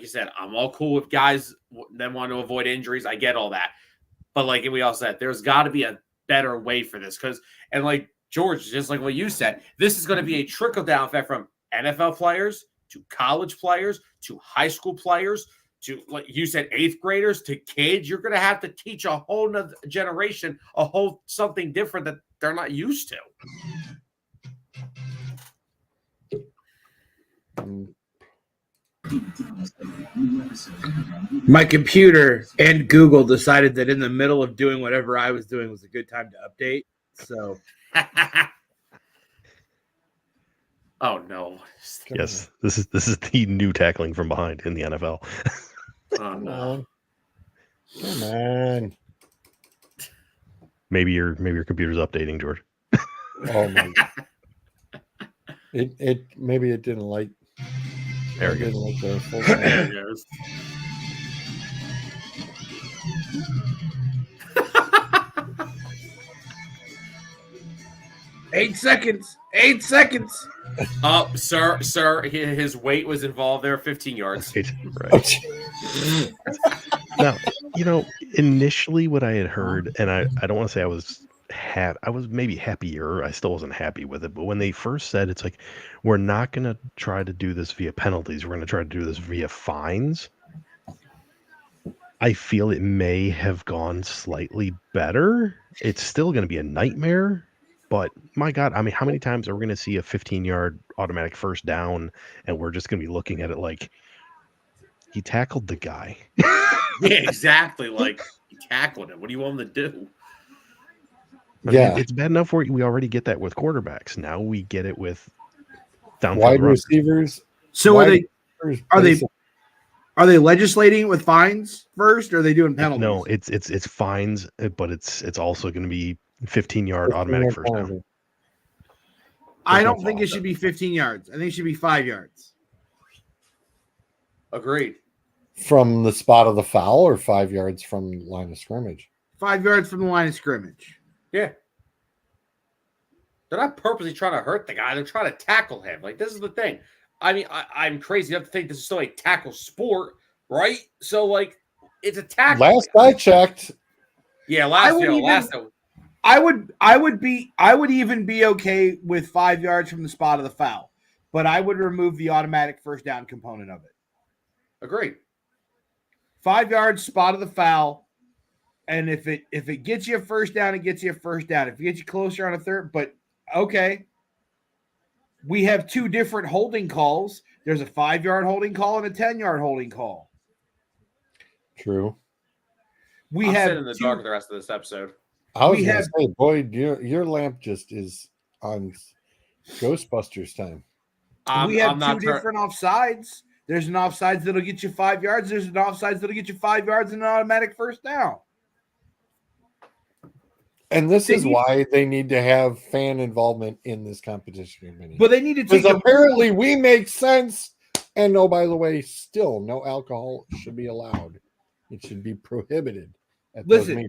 you said, I'm all cool with guys that want to avoid injuries. I get all that. But like we all said, there's got to be a better way for this. And like George, just like what you said, this is going to be a trickle-down effect from NFL players to college players to high school players to, like you said, 8th graders to kids. You're going to have to teach a whole nother generation something different that they're not used to. My computer and Google decided that in the middle of doing whatever I was doing was a good time to update. So, oh no. Yes, this is the new tackling from behind in the NFL. Oh Come no. on. Come on. Maybe your computer's updating, George. Oh my. It maybe it didn't like. There we go. Didn't like the full There screen. it goes. 8 seconds. 8 seconds. Oh, sir, his weight was involved there. 15 yards. Right. Now, initially what I had heard, and I don't want to say I was I was maybe happier. I still wasn't happy with it. But when they first said it's like, we're not going to try to do this via penalties. We're going to try to do this via fines. I feel it may have gone slightly better. It's still going to be a nightmare. But my God, I mean, how many times are we going to see a 15-yard automatic first down and we're just going to be looking at it like he tackled the guy? Yeah, exactly. Like, he tackled him. What do you want him to do? I mean, it's bad enough we already get that with quarterbacks. Now we get it with downfield wide runners. receivers. So wide are they legislating it with fines first, or are they doing penalties? No, it's fines, but it's also going to be 15-yard automatic first down. I don't think it should be 15 yards. I think it should be 5 yards. Agreed. From the spot of the foul or 5 yards from the line of scrimmage? 5 yards from the line of scrimmage. Yeah. They're not purposely trying to hurt the guy. They're trying to tackle him. Like, this is the thing. I mean, I'm crazy enough to think this is still a tackle sport, right? So, like, it's a tackle. Last I checked. Yeah, I would even be okay with 5 yards from the spot of the foul, but I would remove the automatic first down component of it. Agreed. 5 yards, spot of the foul, and if it gets you a first down, it gets you a first down. If it gets you closer on a third, but okay. We have two different holding calls. There's a 5-yard holding call and a 10-yard holding call. True. I'll sit in the dark the rest of this episode. I was going to say, Boyd, your lamp just is on Ghostbusters time. We have two different offsides. There's an offsides that'll get you 5 yards. There's an offsides that'll get you 5 yards and an automatic first down. And this is why they need to have fan involvement in this competition committee. But they need to take apparently we make sense. And oh, by the way, still no alcohol should be allowed. It should be prohibited. Listen,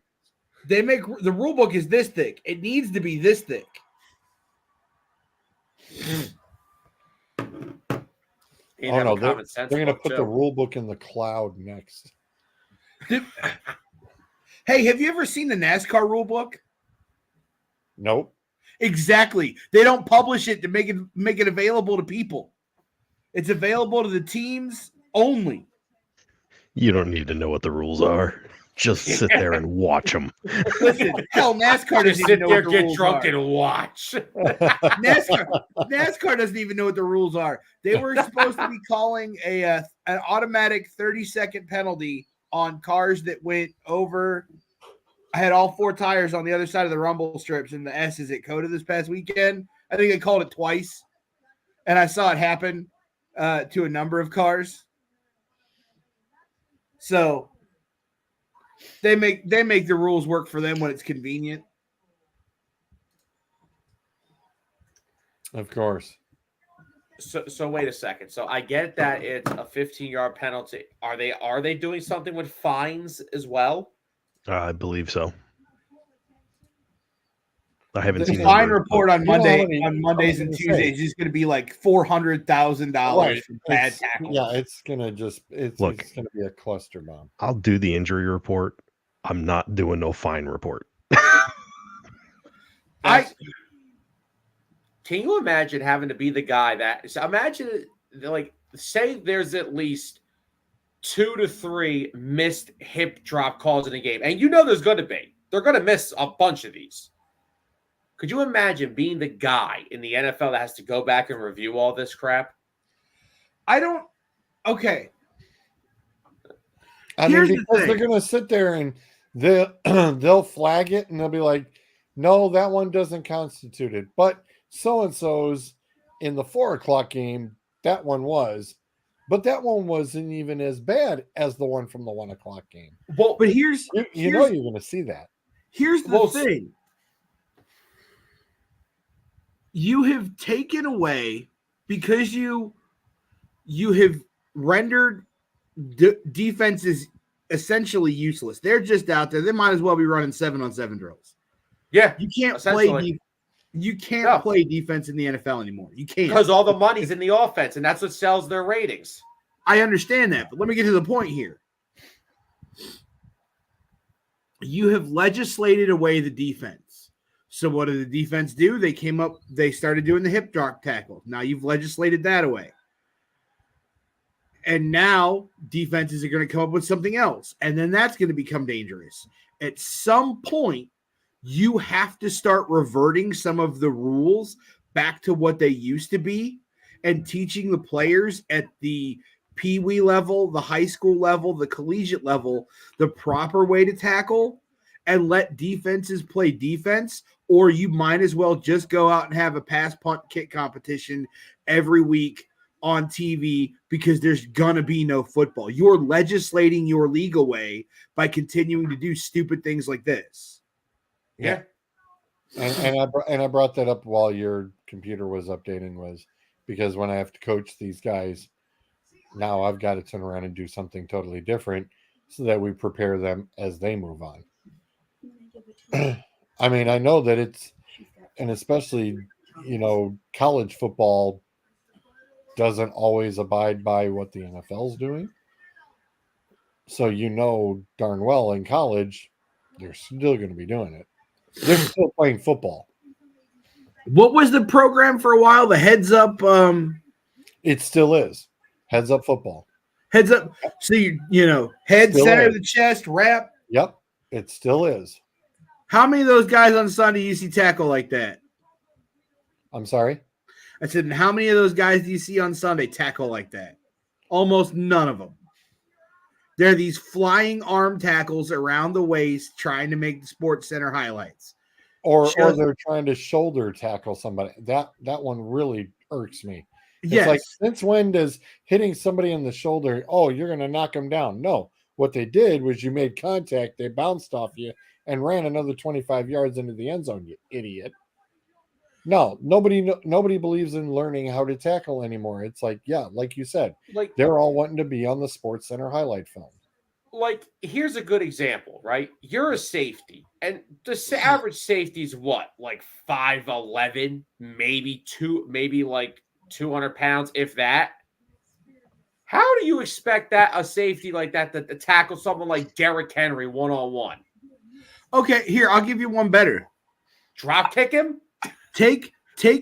they make the rule book is this thick. It needs to be this thick. Oh no, they're going to put the rule book in the cloud next. Hey, have you ever seen the NASCAR rule book? Nope. Exactly. They don't publish it to make it available to people. It's available to the teams only. You don't need to know what the rules are. Just sit there and watch them. Listen, hell, NASCAR doesn't even know what the rules are. Get drunk and watch. NASCAR doesn't even know what the rules are. They were supposed to be calling an automatic 30-second penalty on cars that went over. I had all 4 tires on the other side of the rumble strips and the S's at Coda this past weekend. I think I called it twice, and I saw it happen to a number of cars. So they make the rules work for them when it's convenient. Of course. So wait a second. So I get that it's a 15-yard penalty. Are they doing something with fines as well? I believe so. I haven't seen the fine report on Mondays and Tuesdays is going to be like $400,000 for bad tackles. Yeah, it's gonna be a cluster bomb. I'll do the injury report. I'm not doing no fine report. Can you imagine having to be the guy that? So imagine, like, say there's at least 2 to 3 missed hip drop calls in a game, and there's going to be. They're going to miss a bunch of these. Could you imagine being the guy in the NFL that has to go back and review all this crap? Okay. I Here's mean, the because they're thing. going to sit there and they'll flag it and they'll be like, no, that one doesn't constitute it. But so and so's in the 4 o'clock game, that one was. But that one wasn't even as bad as the one from the 1 o'clock game. Well, But here's You know you're going to see that. here's the Well, thing. You have taken away because you have rendered defenses essentially useless. They're just out there. They might as well be running 7-on-7 drills. yeah, You can't essentially. you can't No. play defense in the NFL anymore. You can't. Because all the money's in the offense, and that's what sells their ratings. I understand that, but let me get to the point here. You have legislated away the defense. So what did the defense do? They started doing the hip drop tackle. Now you've legislated that away. And now defenses are going to come up with something else. And then that's going to become dangerous. At some point, you have to start reverting some of the rules back to what they used to be and teaching the players at the pee-wee level, the high school level, the collegiate level, the proper way to tackle and let defenses play defense, or you might as well just go out and have a pass, punt, kick competition every week on TV because there's going to be no football. You're legislating your league away by continuing to do stupid things like this. Yeah. And I brought that up while your computer was updating, was because when I have to coach these guys, now I've got to turn around and do something totally different so that we prepare them as they move on. I mean, I know that it's, and especially, college football doesn't always abide by what the NFL's doing. So darn well in college, they're still going to be doing it. They're still playing football. What was the program for a while? The heads up. It still is. Heads up football. Heads up. So head, Still center is. of the chest, wrap. Yep, it still is. How many of those guys on Sunday you see tackle like that? I'm sorry? I said, and how many of those guys do you see on Sunday tackle like that? Almost none of them. They're these flying arm tackles around the waist trying to make the Sports Center highlights. Or they're trying to shoulder tackle somebody. That one really irks me. It's yes. like, since when does hitting somebody in the shoulder, you're going to knock them down? No. What they did was you made contact, they bounced off you, and ran another 25 yards into the end zone, you idiot. No, nobody believes in learning how to tackle anymore. It's like, yeah, like you said, Like, they're all wanting to be on the Sports Center highlight film. like, here's a good example, right? You're a safety, and the average safety is what? Like 5'11", maybe like 200 pounds, if that. How do you expect that a safety like that to tackle someone like Derrick Henry one-on-one? Okay, here, I'll give you one better. Drop kick him? Take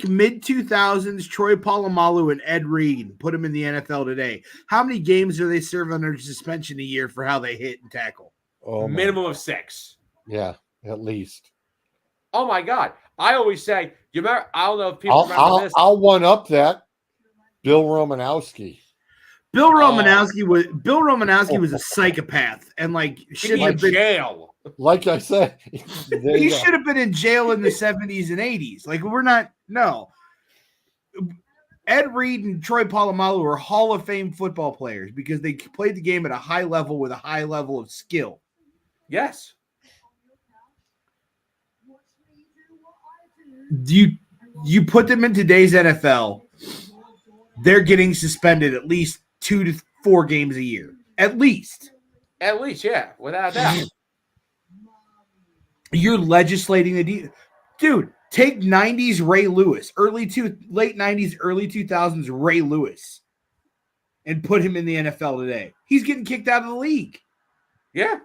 mid-2000s Troy Polamalu and Ed Reed and put them in the NFL today. How many games do they serve under suspension a year for how they hit and tackle? Minimum of 6. Yeah, at least. Oh, my God. I always say, you remember, I don't know if people remember this. I'll one up that. Bill Romanowski. Bill Romanowski was a psychopath and should have been in jail. Like I said, he should have been in jail in the 70s and 80s. No. Ed Reed and Troy Polamalu were Hall of Fame football players because they played the game at a high level with a high level of skill. Yes. You put them in today's NFL, they're getting suspended at least 2 to 4 games a year. At least, yeah, without a doubt. You're legislating dude. Take 90s Ray Lewis, late 90s, early 2000s Ray Lewis, and put him in the NFL today. He's getting kicked out of the league. Yeah.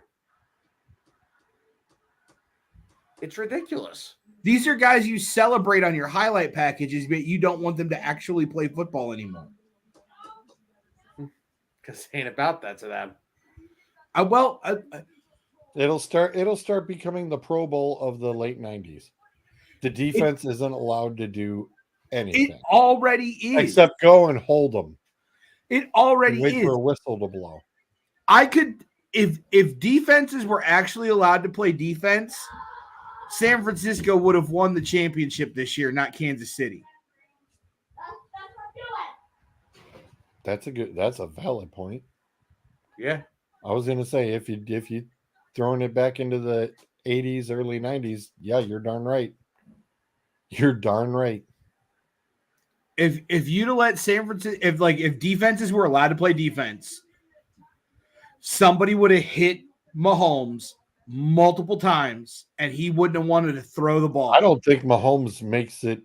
It's ridiculous. These are guys you celebrate on your highlight packages, but you don't want them to actually play football anymore. Because it ain't about that to them. It'll start becoming the Pro Bowl of the late 90s. The defense isn't allowed to do anything. It already is. Except go and hold them. It already Wait is. for a whistle to blow. if defenses were actually allowed to play defense, San Francisco would have won the championship this year, not Kansas City. That's a valid point. Yeah. I was gonna say if you throwing it back into the 80s, early 90s, yeah, you're darn right. You're darn right. If you'd have let San Francisco, if defenses were allowed to play defense, somebody would have hit Mahomes multiple times, and he wouldn't have wanted to throw the ball. I don't think Mahomes makes it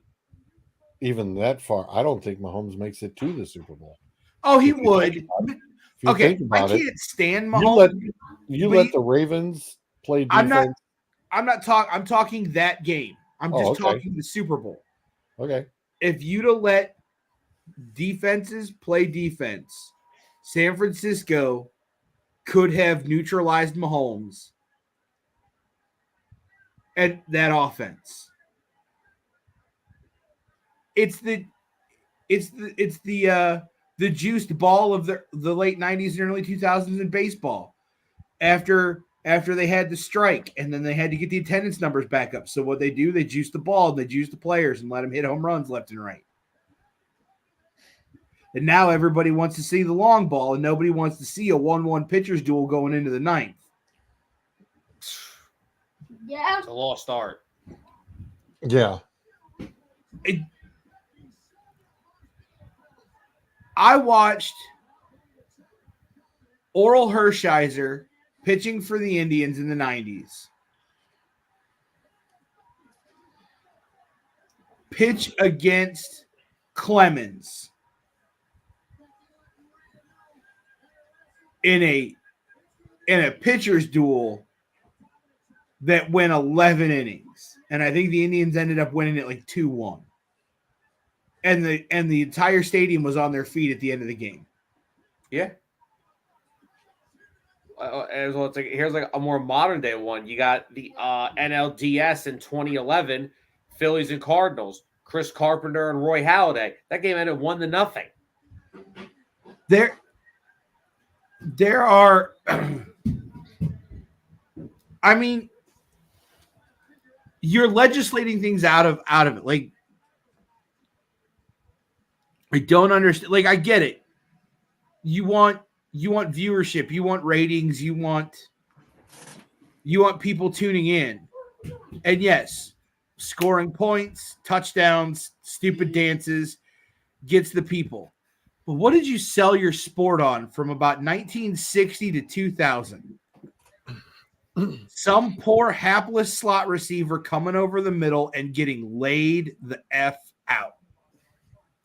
even that far. I don't think Mahomes makes it to the Super Bowl. Oh, he If you would. think about it. If you Okay, think I about it, can't stand Mahomes. you let the Ravens play defense. I'm talking that game. I'm just talking the Super Bowl. Okay. If you'd have let defenses play defense, San Francisco could have neutralized Mahomes and that offense. It's the juiced ball of the late 90s and early 2000s in baseball. After they had the strike, and then they had to get the attendance numbers back up. So what they do, they juice the ball, they juice the players, and let them hit home runs left and right. And now everybody wants to see the long ball, and nobody wants to see a 1-1 pitchers duel going into the ninth. Yeah. It's a lost art. Yeah. I watched Oral Hershiser pitching for the Indians in the 90s. Pitch against Clemens in a pitcher's duel that went 11 innings. And I think the Indians ended up winning it like 2-1. And the entire stadium was on their feet at the end of the game. Yeah. As well, here's like a more modern day one. You got the NLDS in 2011, Phillies and Cardinals, Chris Carpenter and Roy Halladay. That game ended 1-0. There are, I mean, you're legislating things out of it. Like, I don't understand. Like, I get it. You want viewership, you want ratings, you want people tuning in. And yes, scoring points, touchdowns, stupid dances gets the people. But what did you sell your sport on from about 1960 to 2000? Some poor hapless slot receiver coming over the middle and getting laid the F out.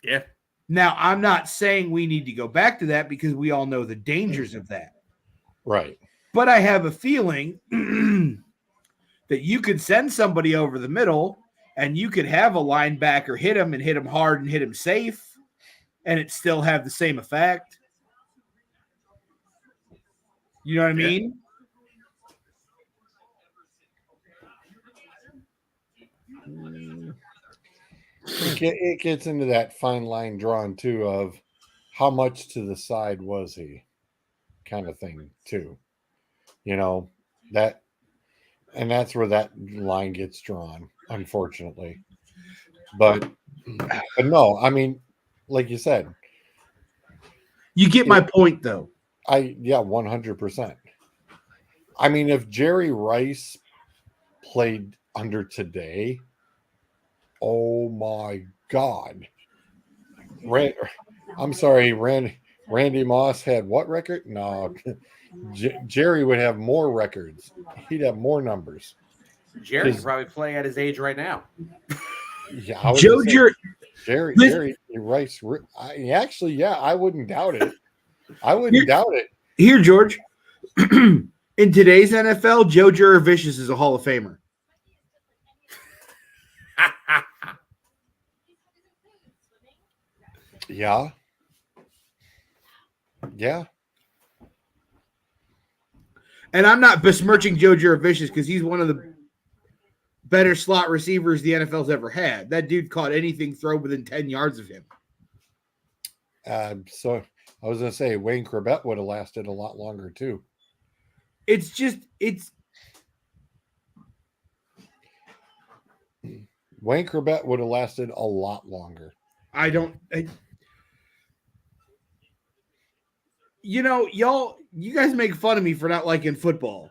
Yeah. Now, I'm not saying we need to go back to that because we all know the dangers of that. Right. But I have a feeling that you could send somebody over the middle and you could have a linebacker hit him and hit him hard and hit him safe, and it still have the same effect. You know what I mean? It gets into that fine line drawn too of how much to the side was he, kind of thing too. You know, that's where that line gets drawn, unfortunately. But no, I mean, like you said, You get my point, though. 100%. I mean, if Jerry Rice played under today, oh my God. I'm sorry, Randy Moss had what record? No, Jerry would have more records. He'd have more numbers. Jerry's probably playing at his age right now. Yeah, Jerry Rice. I wouldn't doubt it. I wouldn't doubt it. Here, George. In today's NFL, Joe Jurevicius is a Hall of Famer. Yeah. Yeah. And I'm not besmirching Joe Jurevicius because he's one of the better slot receivers the NFL's ever had. That dude caught anything thrown within 10 yards of him. So I was going to say Wayne Corbett would have lasted a lot longer too. it's Wayne Corbett would have lasted a lot longer. you guys make fun of me for not liking football.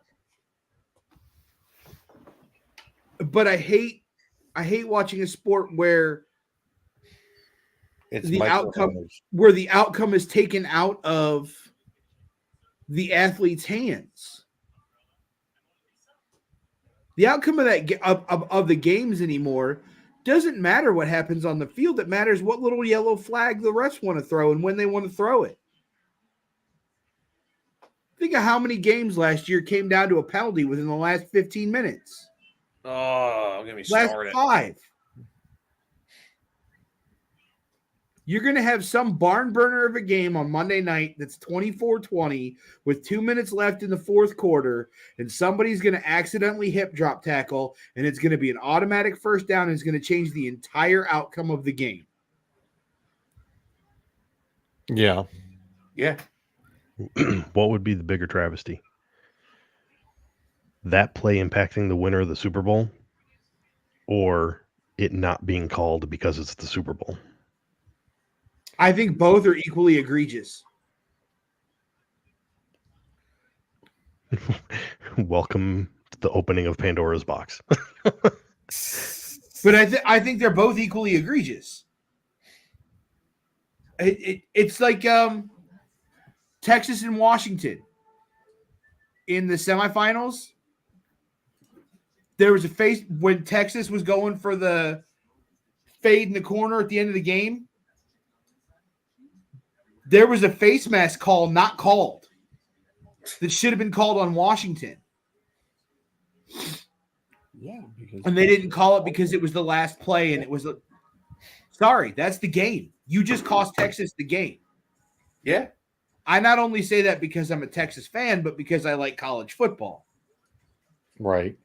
But I hate watching a sport where It's the micromanaged. outcome is taken out of the athlete's hands. The outcome of that of the games anymore doesn't matter what happens on the field. It matters what little yellow flag the refs want to throw and when they want to throw it. Think of how many games last year came down to a penalty within the last 15 minutes. Oh, I'm gonna be Last started. 5. You're going to have some barn burner of a game on Monday night that's 24-20 with 2 minutes left in the fourth quarter, and somebody's going to accidentally hip drop tackle, and it's going to be an automatic first down, and it's going to change the entire outcome of the game. Yeah. Yeah. What would be the bigger travesty? That play impacting the winner of the Super Bowl, or it not being called because it's the Super Bowl? I think both are equally egregious. Welcome to the opening of Pandora's box. But I think they're both equally egregious. It's like Texas and Washington in the semifinals. There was a face when Texas was going for the fade in the corner at the end of the game. There was a face mask call not called that should have been called on Washington. Yeah. And they didn't call it because it was the last play, and it was sorry, that's the game. You just cost Texas the game. Yeah. I not only say that because I'm a Texas fan, but because I like college football. Right.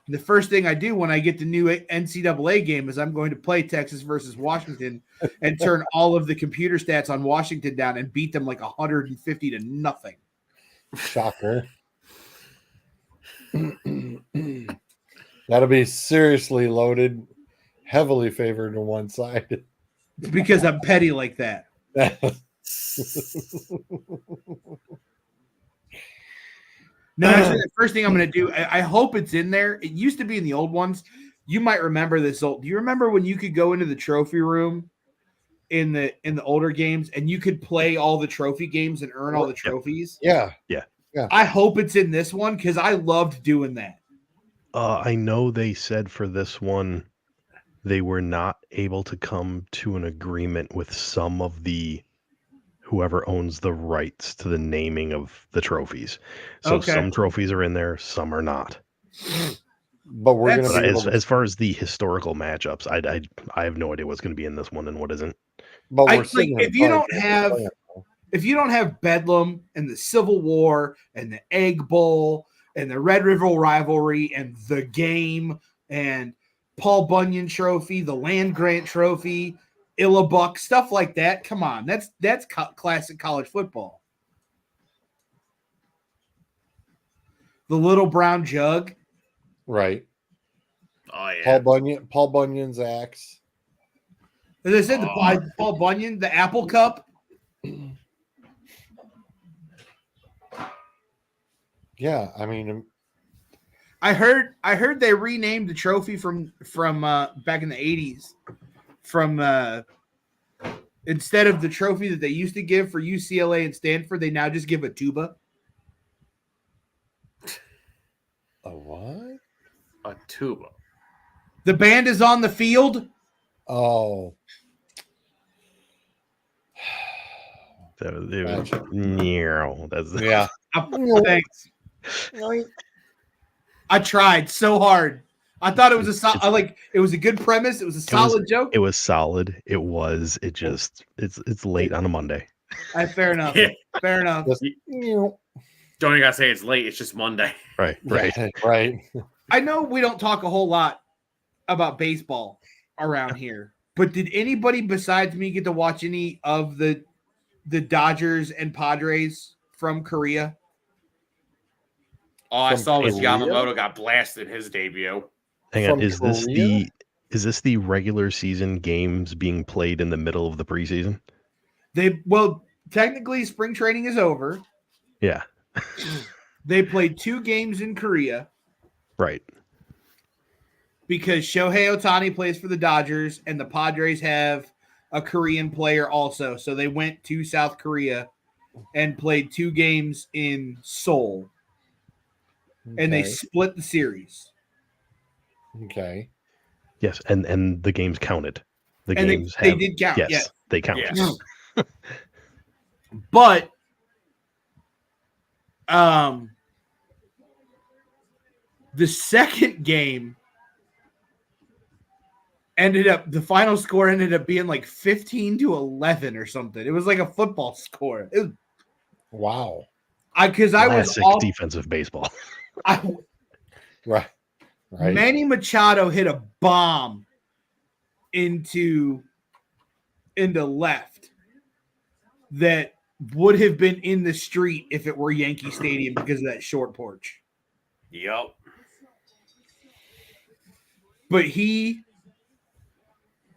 The first thing I do when I get the new NCAA game is I'm going to play Texas versus Washington and turn all of the computer stats on Washington down and beat them like 150-0. Shocker. That'll be seriously loaded, heavily favored to one side. Because I'm petty like that. No, actually, the first thing I'm going to do, I hope it's in there. It used to be in the old ones. You might remember this. Do you remember when you could go into the trophy room in the older games and you could play all the trophy games and earn all the trophies? Yeah. I hope it's in this one because I loved doing that. I know they said for this one they were not able to come to an agreement with some of the whoever owns the rights to the naming of the trophies. So some trophies are in there, some are not. But we're going to as far as the historical matchups, I have no idea what's going to be in this one and what isn't. But we're if you don't have Bedlam and the Civil War and the Egg Bowl and the Red River rivalry and the game and Paul Bunyan Trophy, the Land Grant Trophy, Illabuck, stuff like that. Come on, that's classic college football. The Little Brown Jug, right? Oh yeah, Paul Bunyan's axe. As I said, the Paul Bunyan, the Apple Cup. Yeah, I mean, I heard they renamed the trophy from back in the 80s from instead of the trophy that they used to give for UCLA and Stanford, they now just give a tuba. A what? A tuba. The band is on the field. Oh. Yeah. Thanks. I tried so hard. I thought it was it was a good premise. It was a solid joke. It was solid. It's late on a Monday. Fair enough. Yeah. Fair enough. Don't even gotta say it's late. It's just Monday. Right. Right. I know we don't talk a whole lot about baseball around here, but did anybody besides me get to watch any of the Dodgers and Padres from Korea? All I From saw was Korea? Yamamoto got blasted in his debut. Hang on, From is this Korea? the regular season games being played in the middle of the preseason? Technically spring training is over. Yeah, They played 2 games in Korea right. because Shohei Ohtani plays for the Dodgers and the Padres have a Korean player also. So they went to South Korea and played 2 games in Seoul. And they Okay. split the series. Okay. Yes, and the games counted. The And games they have did count, yes. they count. Yes. But the second game the final score ended up being like 15-11 or something. It was like a football score. Wow. Because I was Classic off. defensive baseball. Right. Right. Manny Machado hit a bomb into left that would have been in the street if it were Yankee Stadium because of that short porch. Yep. But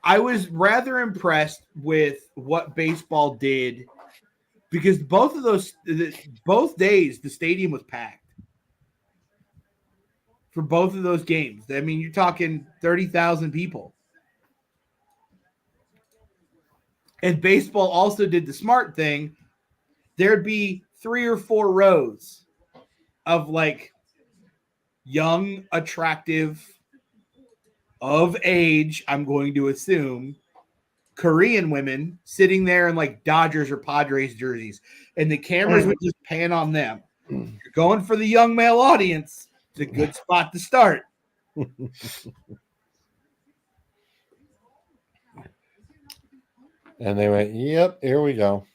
I was rather impressed with what baseball did because both days the stadium was packed for both of those games. I mean, you're talking 30,000 people. And baseball also did the smart thing. There'd be 3 or 4 rows of like young, attractive, of age, I'm going to assume, Korean women sitting there in like Dodgers or Padres jerseys. And the cameras would just pan on them. You're going for the young male audience. It's a good spot to start. And they went, yep, here we go.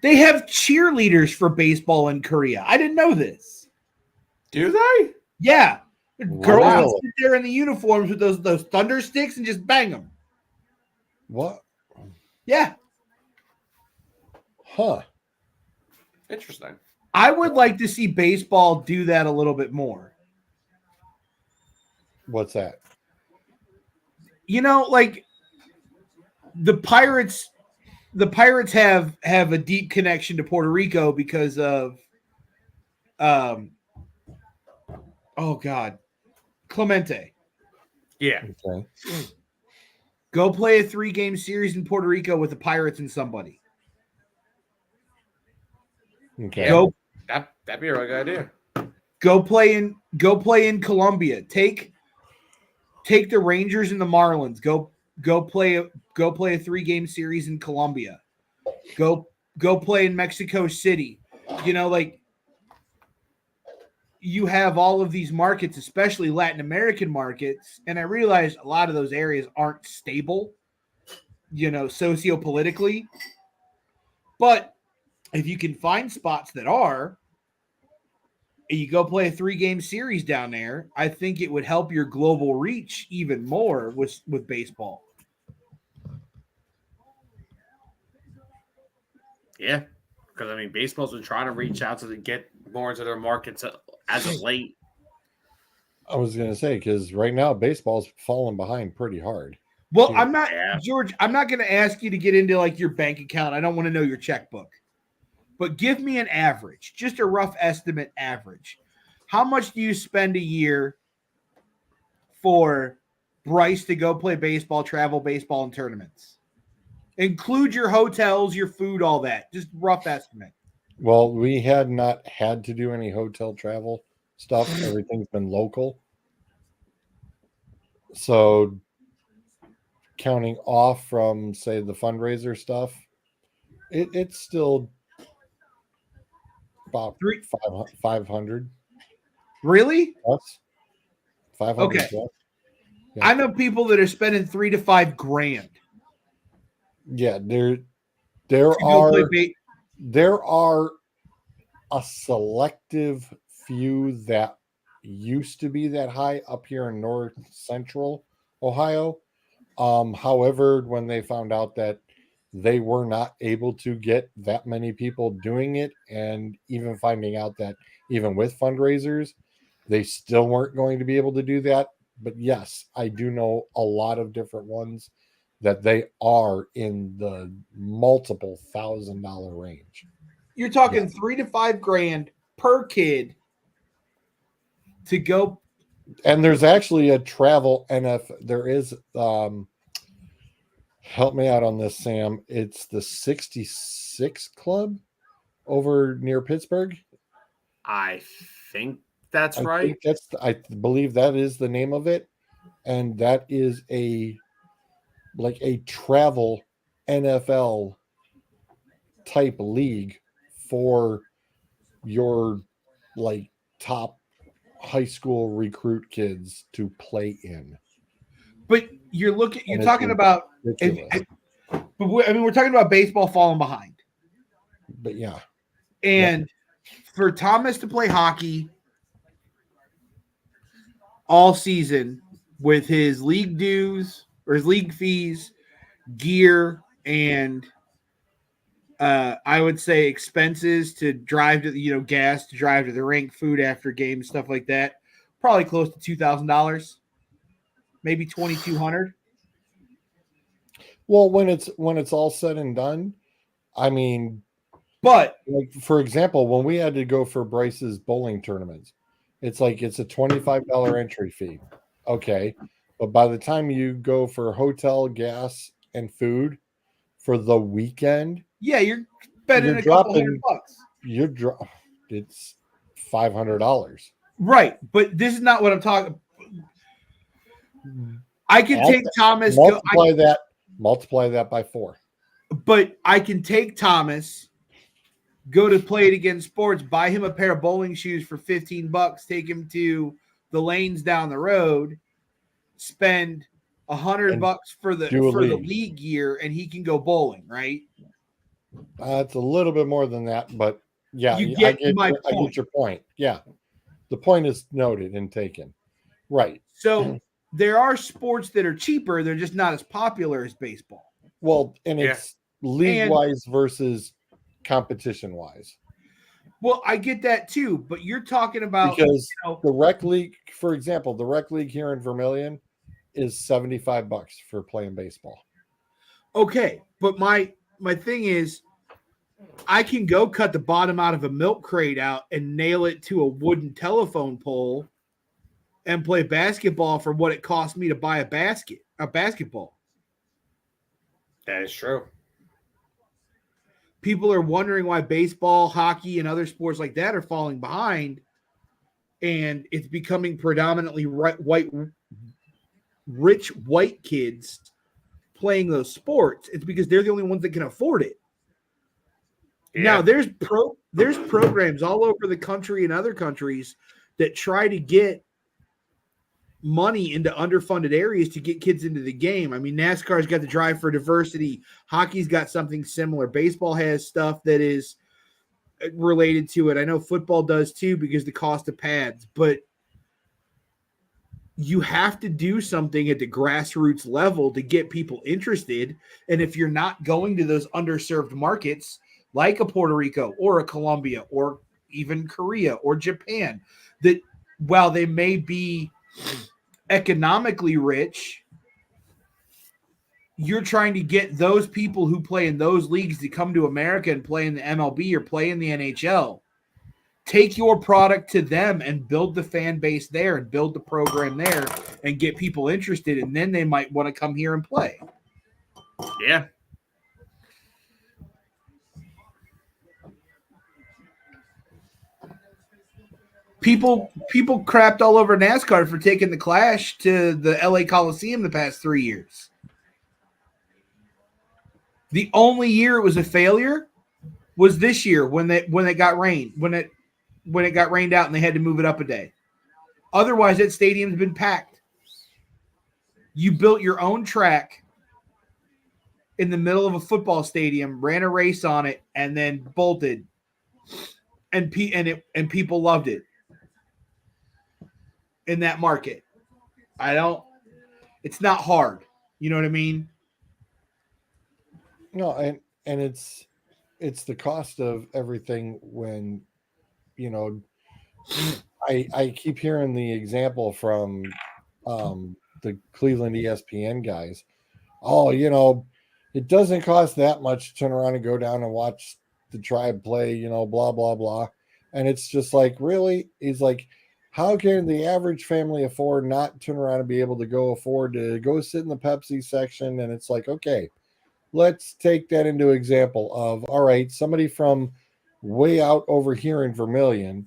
They have cheerleaders for baseball in Korea. I didn't know this. Do they? Yeah. Girls Really? sit there in the uniforms with those thunder sticks and just bang them. What? Yeah. Huh. Interesting. I would like to see baseball do that a little bit more. What's that? You know, like the Pirates have a deep connection to Puerto Rico because of Clemente. Yeah. Okay. Go play a 3-game series in Puerto Rico with the Pirates and somebody. Okay. Go That'd be a really good idea. go play in Colombia. Take the Rangers and the Marlins. Go play a 3-game series in Colombia. Go play in Mexico City. You know, like you have all of these markets, especially Latin American markets, and I realize a lot of those areas aren't stable, you know, sociopolitically. But if you can find spots that are, and you go play a 3-game series down there, I think it would help your global reach even more with baseball. Yeah. Because, I mean, baseball's been trying to reach out to get more into their markets as of late. I was going to say, because right now baseball's falling behind pretty hard. Well, Yeah. I'm not, George, I'm not going to ask you to get into like your bank account. I don't want to know your checkbook. But give me an average, just a rough estimate average. How much do you spend a year for Bryce to go play baseball, travel baseball, and tournaments? Include your hotels, your food, all that. Just rough estimate. Well, we had not had to do any hotel travel stuff. Everything's been local. So counting off from, say, the fundraiser stuff, it's still about 500 Really? plus. 500 Okay. plus. Yeah. I know people that are spending $3,000 to $5,000. Yeah, there are a selective few that used to be that high up here in north central Ohio. However, when they found out that they were not able to get that many people doing it, and even finding out that even with fundraisers, they still weren't going to be able to do that. But yes, I do know a lot of different ones that they are in the multiple $1,000 range. You're talking $3 to $5 grand per kid to go. And there's actually a travel there is help me out on this, Sam. It's the 66 Club over near Pittsburgh. I think that's I right. think I believe that is the name of it, and that is a travel NFL type league for your like top high school recruit kids to play in. But you're talking about, ridiculous. we're talking about baseball falling behind. But yeah. And for Thomas to play hockey all season with his league dues or his league fees, gear, and I would say expenses to drive to, gas to drive to the rink, food after games, stuff like that, probably close to $2,000, maybe $2,200. Well, when it's all said and done, I mean, but like for example, when we had to go for Bryce's bowling tournaments, it's a $25 entry fee. Okay. But by the time you go for hotel, gas, and food for the weekend, yeah, you're spending a couple $100. It's $500. Right. But this is not what I'm talking. I can take Thomas. Multiply that by 4. But I can take Thomas, go to Play It Again Sports, buy him a pair of bowling shoes for $15, take him to the lanes down the road, spend $100 for the league gear, and he can go bowling, right? It's a little bit more than that, but yeah, I get your point. Yeah. The point is noted and taken. Right. So there are sports that are cheaper. They're just not as popular as baseball. Well, and it's league-wise versus competition-wise. Well, I get that too, but you're talking about because the rec league, for example, the rec league here in Vermilion is $75 for playing baseball. Okay, but my thing is, I can go cut the bottom out of a milk crate out and nail it to a wooden telephone pole and play basketball for what it cost me to buy a basketball. That is true. People are wondering why baseball, hockey, and other sports like that are falling behind, and it's becoming predominantly rich white kids playing those sports. It's because they're the only ones that can afford it. Yeah. Now, there's programs all over the country and other countries that try to get money into underfunded areas to get kids into the game. I mean, NASCAR's got the Drive for Diversity. Hockey's got something similar. Baseball has stuff that is related to it. I know football does too because the cost of pads, but you have to do something at the grassroots level to get people interested. And if you're not going to those underserved markets like a Puerto Rico or a Colombia or even Korea or Japan, that while they may be economically rich, you're trying to get those people who play in those leagues to come to America and play in the MLB or play in the NHL. Take your product to them and build the fan base there and build the program there and get people interested, and then they might want to come here and play. Yeah. People crapped all over NASCAR for taking the Clash to the LA Coliseum the past 3 years. The only year it was a failure was this year when it got rained, when it got rained out and they had to move it up a day. Otherwise, that stadium's been packed. You built your own track in the middle of a football stadium, ran a race on it, and then bolted, and people loved it in that market. It's not hard. You know what I mean? No, and it's the cost of everything when you know I keep hearing the example from the Cleveland ESPN guys. Oh, it doesn't cost that much to turn around and go down and watch the Tribe play, blah blah blah. And it's just like, really? He's like, how can the average family afford not turn around and be able to afford to go sit in the Pepsi section? And it's like, okay, let's take that into example of, all right, somebody from way out over here in Vermilion,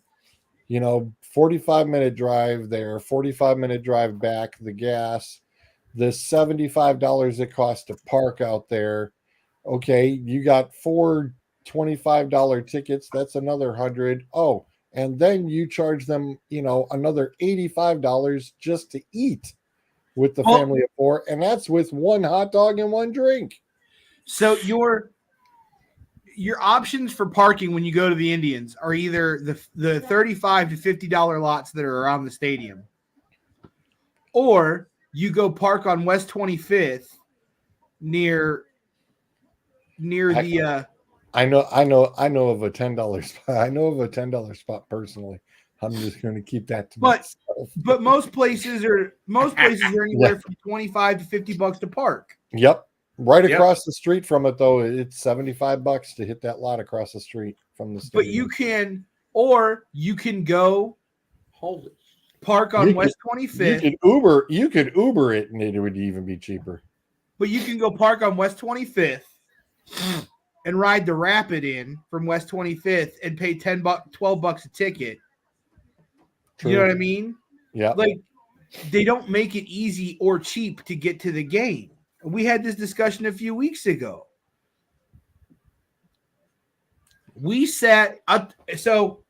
45-minute drive there, 45-minute drive back, the gas, the $75 it costs to park out there. Okay, you got four $25 tickets, that's another 100. Oh, and then you charge them, another $85 just to eat with the Well- family of four, and that's with one hot dog and one drink. So your options for parking when you go to the Indians are either the $35 to $50 lots that are around the stadium, or you go park on West 25th near the I know of a $10 spot. I know of a $10 spot personally. I'm just going to keep that to But- myself. but most places are anywhere from $25 to $50 to park. Yep. Right Yep. across the street from it, though, it's $75 to hit that lot across the street from the stadium. But you can go Holy. park on You West you 25th, could Uber it, and it would even be cheaper. but you can go park on West 25th and ride the Rapid in from West 25th and pay $12 a ticket. True. You know what I mean? Yeah. Like, they don't make it easy or cheap to get to the game. We had this discussion a few weeks ago. We sat up, so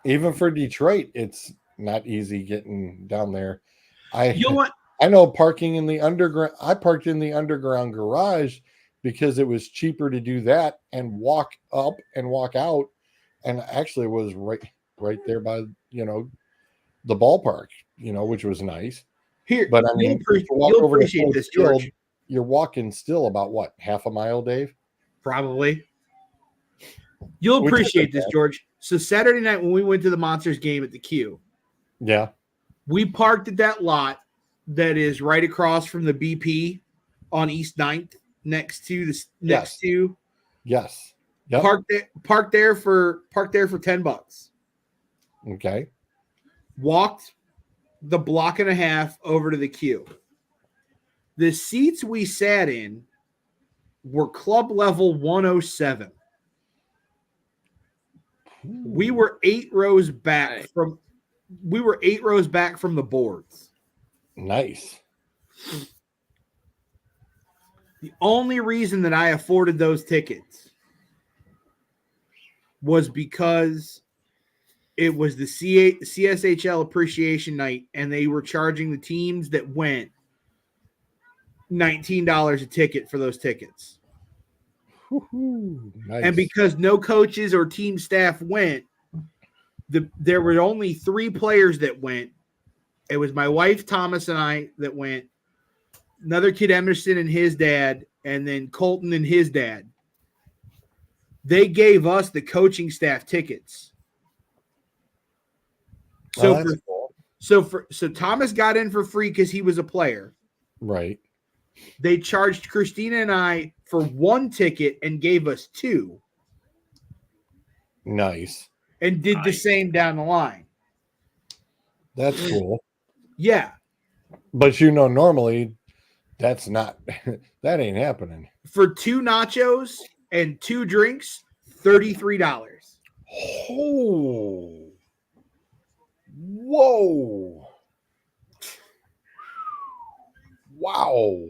Even for Detroit, it's not easy getting down there. you know what? I know parking in the underground. I parked in the underground garage because it was cheaper to do that and walk up and walk out. And actually, it was right there by the ballpark, which was nice. Here, But I mean, if you walk you'll over to appreciate Ford this, Field, George. you're walking still about what, half a mile, Dave? Probably. You'll Which appreciate isn't this, bad. George. So Saturday night when we went to the Monsters game at the Q, Yeah. we parked at that lot that is right across from the BP on East 9th, next to Yes. Yes. Yep. parked there for $10. Okay. Walked the block and a half over to the Q. The seats we sat in were club level 107. We were 8 rows back Right. from the boards. Nice. The only reason that I afforded those tickets was because it was the CSHL appreciation night, and they were charging the teams that went $19 a ticket for those tickets. Woo-hoo. Nice. And because no coaches or team staff went, there were only 3 players that went. It was my wife, Thomas, and I that went. Another kid, Emerson, and his dad, and then Colton and his dad. They gave us the coaching staff tickets. Oh, that's cool. So Thomas got in for free because he was a player. Right. They charged Christina and I for 1 ticket and gave us 2, Nice. and did the Nice. same down the line. That's cool. Yeah. But normally that's not that ain't happening. For 2 nachos and 2 drinks, $33. Oh. Whoa. Wow.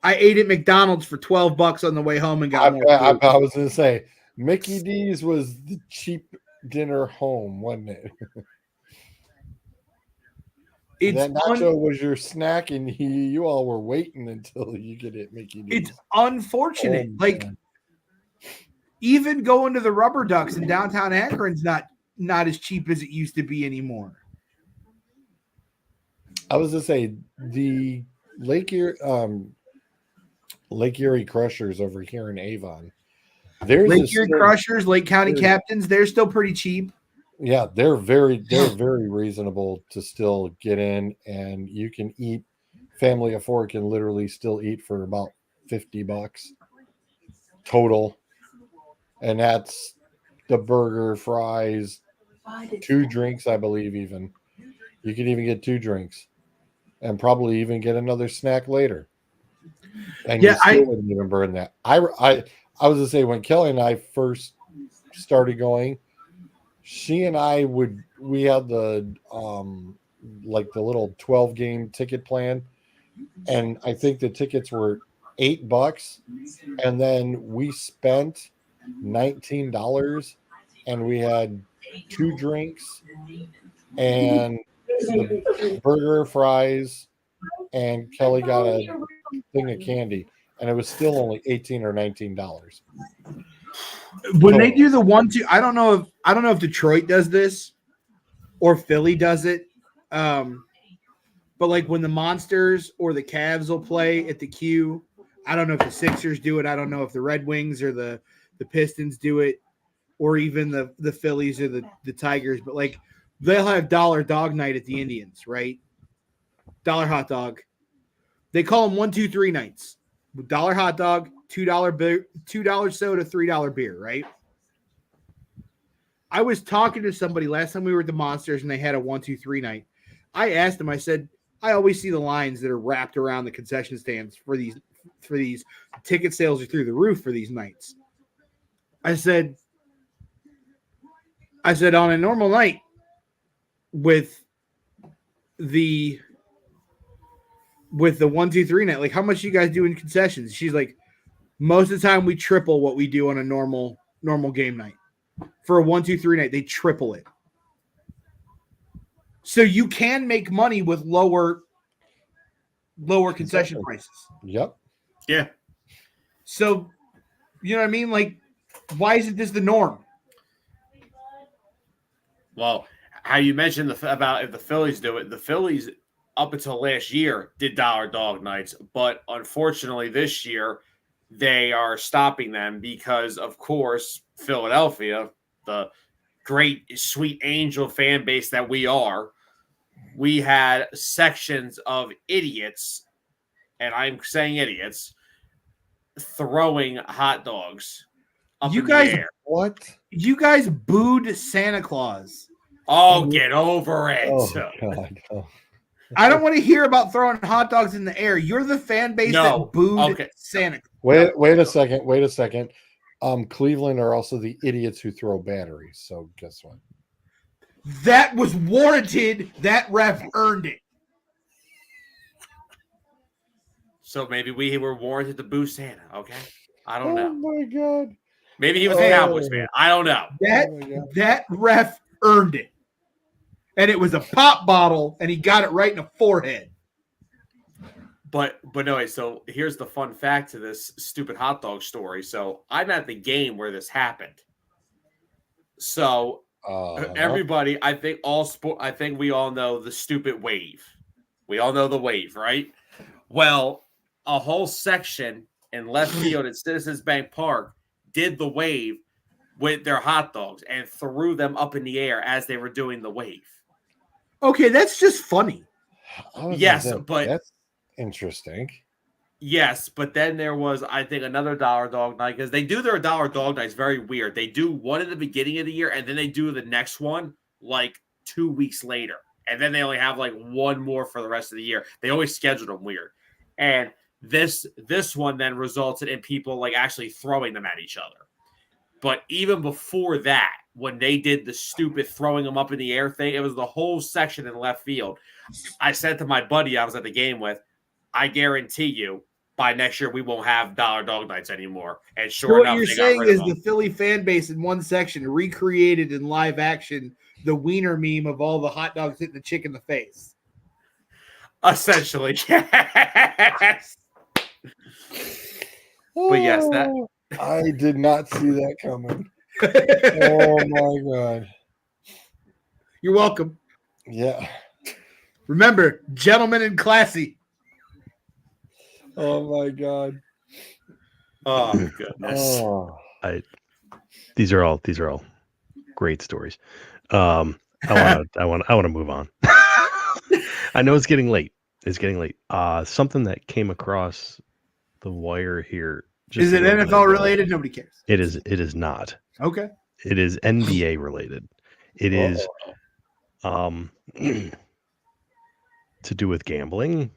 I ate at McDonald's for $12 on the way home and got more food. I was gonna say Mickey D's was the cheap dinner home, wasn't it? It's That nacho was your snack, and you all were waiting until you could hit Mickey D's. It's unfortunate. Oh, Like, man. even going to the Rubber Ducks in downtown Akron's not as cheap as it used to be anymore. I was gonna say the Lake Lake Erie Crushers over here in Avon. Theirs Lake is Erie still- Crushers, Lake County Very- Captains, they're still pretty cheap. Yeah, they're very reasonable to still get in, and you can eat. Family of four can literally still eat for about $50 total, and that's the burger, fries, 2 drinks, I believe. Even you can even get 2 drinks, and probably even get another snack later. And Yeah, you still wouldn't even burn that. I was gonna say when Kelly and I first started going, she and I we had the like the little 12 game ticket plan, and I think the tickets were $8, and then we spent $19, and we had 2 drinks and the burger, fries, and Kelly got a thing of candy, and it was still only $18 or $19. When they do the 1-2, I don't know if Detroit does this or Philly does it. But like when the Monsters or the Cavs will play at the Q, I don't know if the Sixers do it. I don't know if the Red Wings or the Pistons do it, or even the Phillies or the Tigers. But like they'll have dollar dog night at the Indians, right? Dollar hot dog. They call them 1, 2, 3 nights. Dollar hot dog, $2 beer, $2 soda, $3 beer, right? I was talking to somebody last time we were at the Monsters and they had a 1, 2, 3 night. I asked him, I said, I always see the lines that are wrapped around the concession stands for these ticket sales are through the roof for these nights. I said on a normal night with the 1, 2, 3 night, like how much you guys do in concessions? She's like, most of the time we triple what we do on a normal game night. For a 1, 2, 3 night, they triple it. So you can make money with lower concession prices. Yep. Yeah. So, you know what I mean? Like, why isn't this the norm? Well, how you mentioned about if the Phillies do it, the Phillies up until last year did dollar dog nights, but unfortunately this year they are stopping them because, of course, Philadelphia, the great sweet angel fan base that we are, we had sections of idiots, and I'm saying idiots, throwing hot dogs up You in guys- the air. What? You guys booed Santa Claus. Oh, get over it. Oh God. Oh. I don't want to hear about throwing hot dogs in the air. You're the fan base No. that booed Okay. Santa. Wait a second. Cleveland are also the idiots who throw batteries. So guess what? That was warranted. That ref earned it. So maybe we were warranted to boo Santa, okay? I don't know. my God. Maybe he was a Cowboys fan. I don't know. Oh my God. That ref earned it. And it was a pop bottle, and he got it right in the forehead. But no, so here's the fun fact to this stupid hot dog story. So I'm at the game where this happened. So everybody, I think we all know the stupid wave. We all know the wave, right? Well, a whole section in left field at Citizens Bank Park did the wave with their hot dogs and threw them up in the air as they were doing the wave. Okay, that's just funny. I was Yes, gonna say, but- that's interesting. Yes, but then there was, I think, another dollar dog night because they do their dollar dog nights very weird. They do one at the beginning of the year, and then they do the next one like 2 weeks later, and then they only have like one more for the rest of the year. They always schedule them weird, and this one then resulted in people like actually throwing them at each other. But even before that, when they did the stupid throwing them up in the air thing, it was the whole section in left field. I said to my buddy I was at the game with, I guarantee you by next year we won't have dollar dog nights anymore. And So sure what enough, you're they got saying rid of is them. the Philly fan base in one section recreated in live action the wiener meme of all the hot dogs hitting the chick in the face. Essentially, yes. But yes, that- Oh, I did not see that coming. Oh my God. You're welcome. Yeah. Remember, gentlemen and classy. Oh my God. Oh goodness. Oh, These are all great stories. I want to move on. I know it's getting late. Something that came across the wire here. Is a it little bit NFL ago. related? Nobody cares. It is not. Okay. It is NBA related. It is to do with gambling,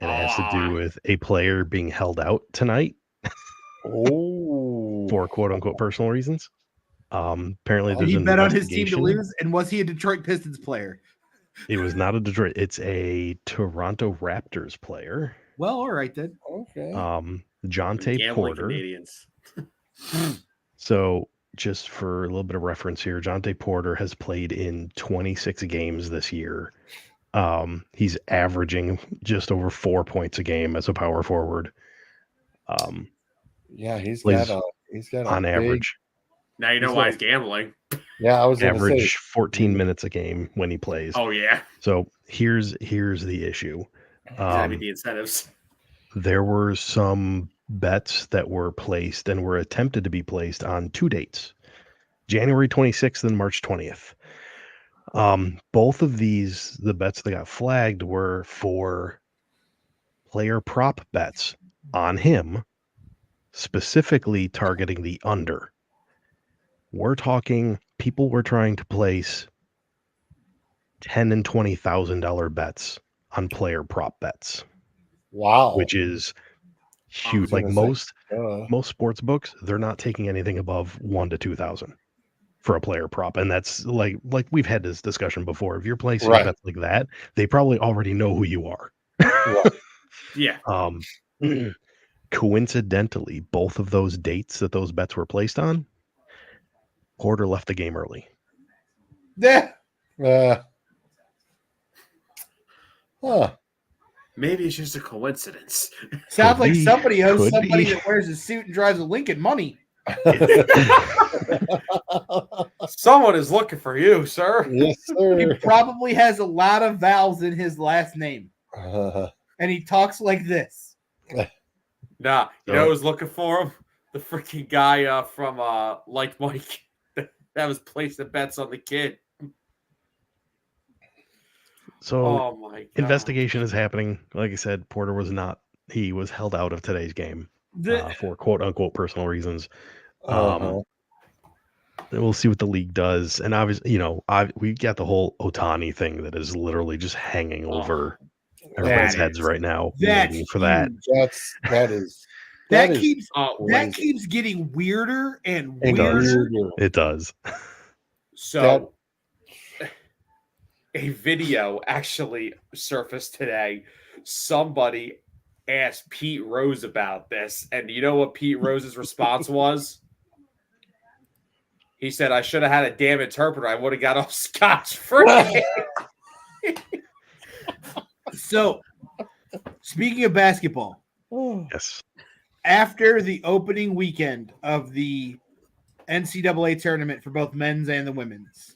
and it has to do with a player being held out tonight oh, for quote unquote personal reasons. Apparently there's He an bet on his team to investigation. lose, and was he a Detroit Pistons player? It was not a Detroit. It's a Toronto Raptors player. Well, all right then. okay. Jonte Gambling Porter. Canadians. So just for a little bit of reference here, Jonte Porter has played in 26 games this year. He's averaging just over 4 points a game as a power forward. Yeah, he's plays got a on big, average. Now you know He's why got- he's gambling. Yeah, I was going to say. Average 14 minutes a game when he plays. Oh yeah. So here's the issue. That'd be the incentives. There were some bets that were placed and were attempted to be placed on 2 dates, January 26th and March 20th. Both of these, the bets that got flagged were for player prop bets on him, specifically targeting the under. We're talking people were trying to place $10,000 and $20,000 bets on player prop bets, Wow. which is I huge. was Like gonna say, most sports books, they're not taking anything above 1,000 to 2,000 for a player prop, and that's like we've had this discussion before. If you're placing Right. bets like that, they probably already know who you are. Right. Yeah. Coincidentally, both of those dates that those bets were placed on, Porter left the game early. Yeah. Huh. Maybe it's just a coincidence. Sounds Could like be. somebody owes Could somebody be. that wears a suit and drives a Lincoln money. Someone is looking for you, sir. Yes, He sir. probably has a lot of vowels in his last name, and he talks like this. Nah, you know who's looking for him? The freaking guy from Like Mike that was placing bets on the kid. So Oh my god. investigation is happening. Like I said, Porter was not. He was held out of today's game for quote unquote personal reasons. We'll see what the league does, and obviously, we got the whole Ohtani thing that is literally just hanging over everybody's heads right now, waiting for that. That keeps crazy. keeps getting weirder and It does. weirder. It does. So a video actually surfaced today. Somebody asked Pete Rose about this, and you know what Pete Rose's response was? He said, "I should have had a damn interpreter. I would have got off scotch-free." So, speaking of basketball, Yes. after the opening weekend of the NCAA tournament for both men's and the women's,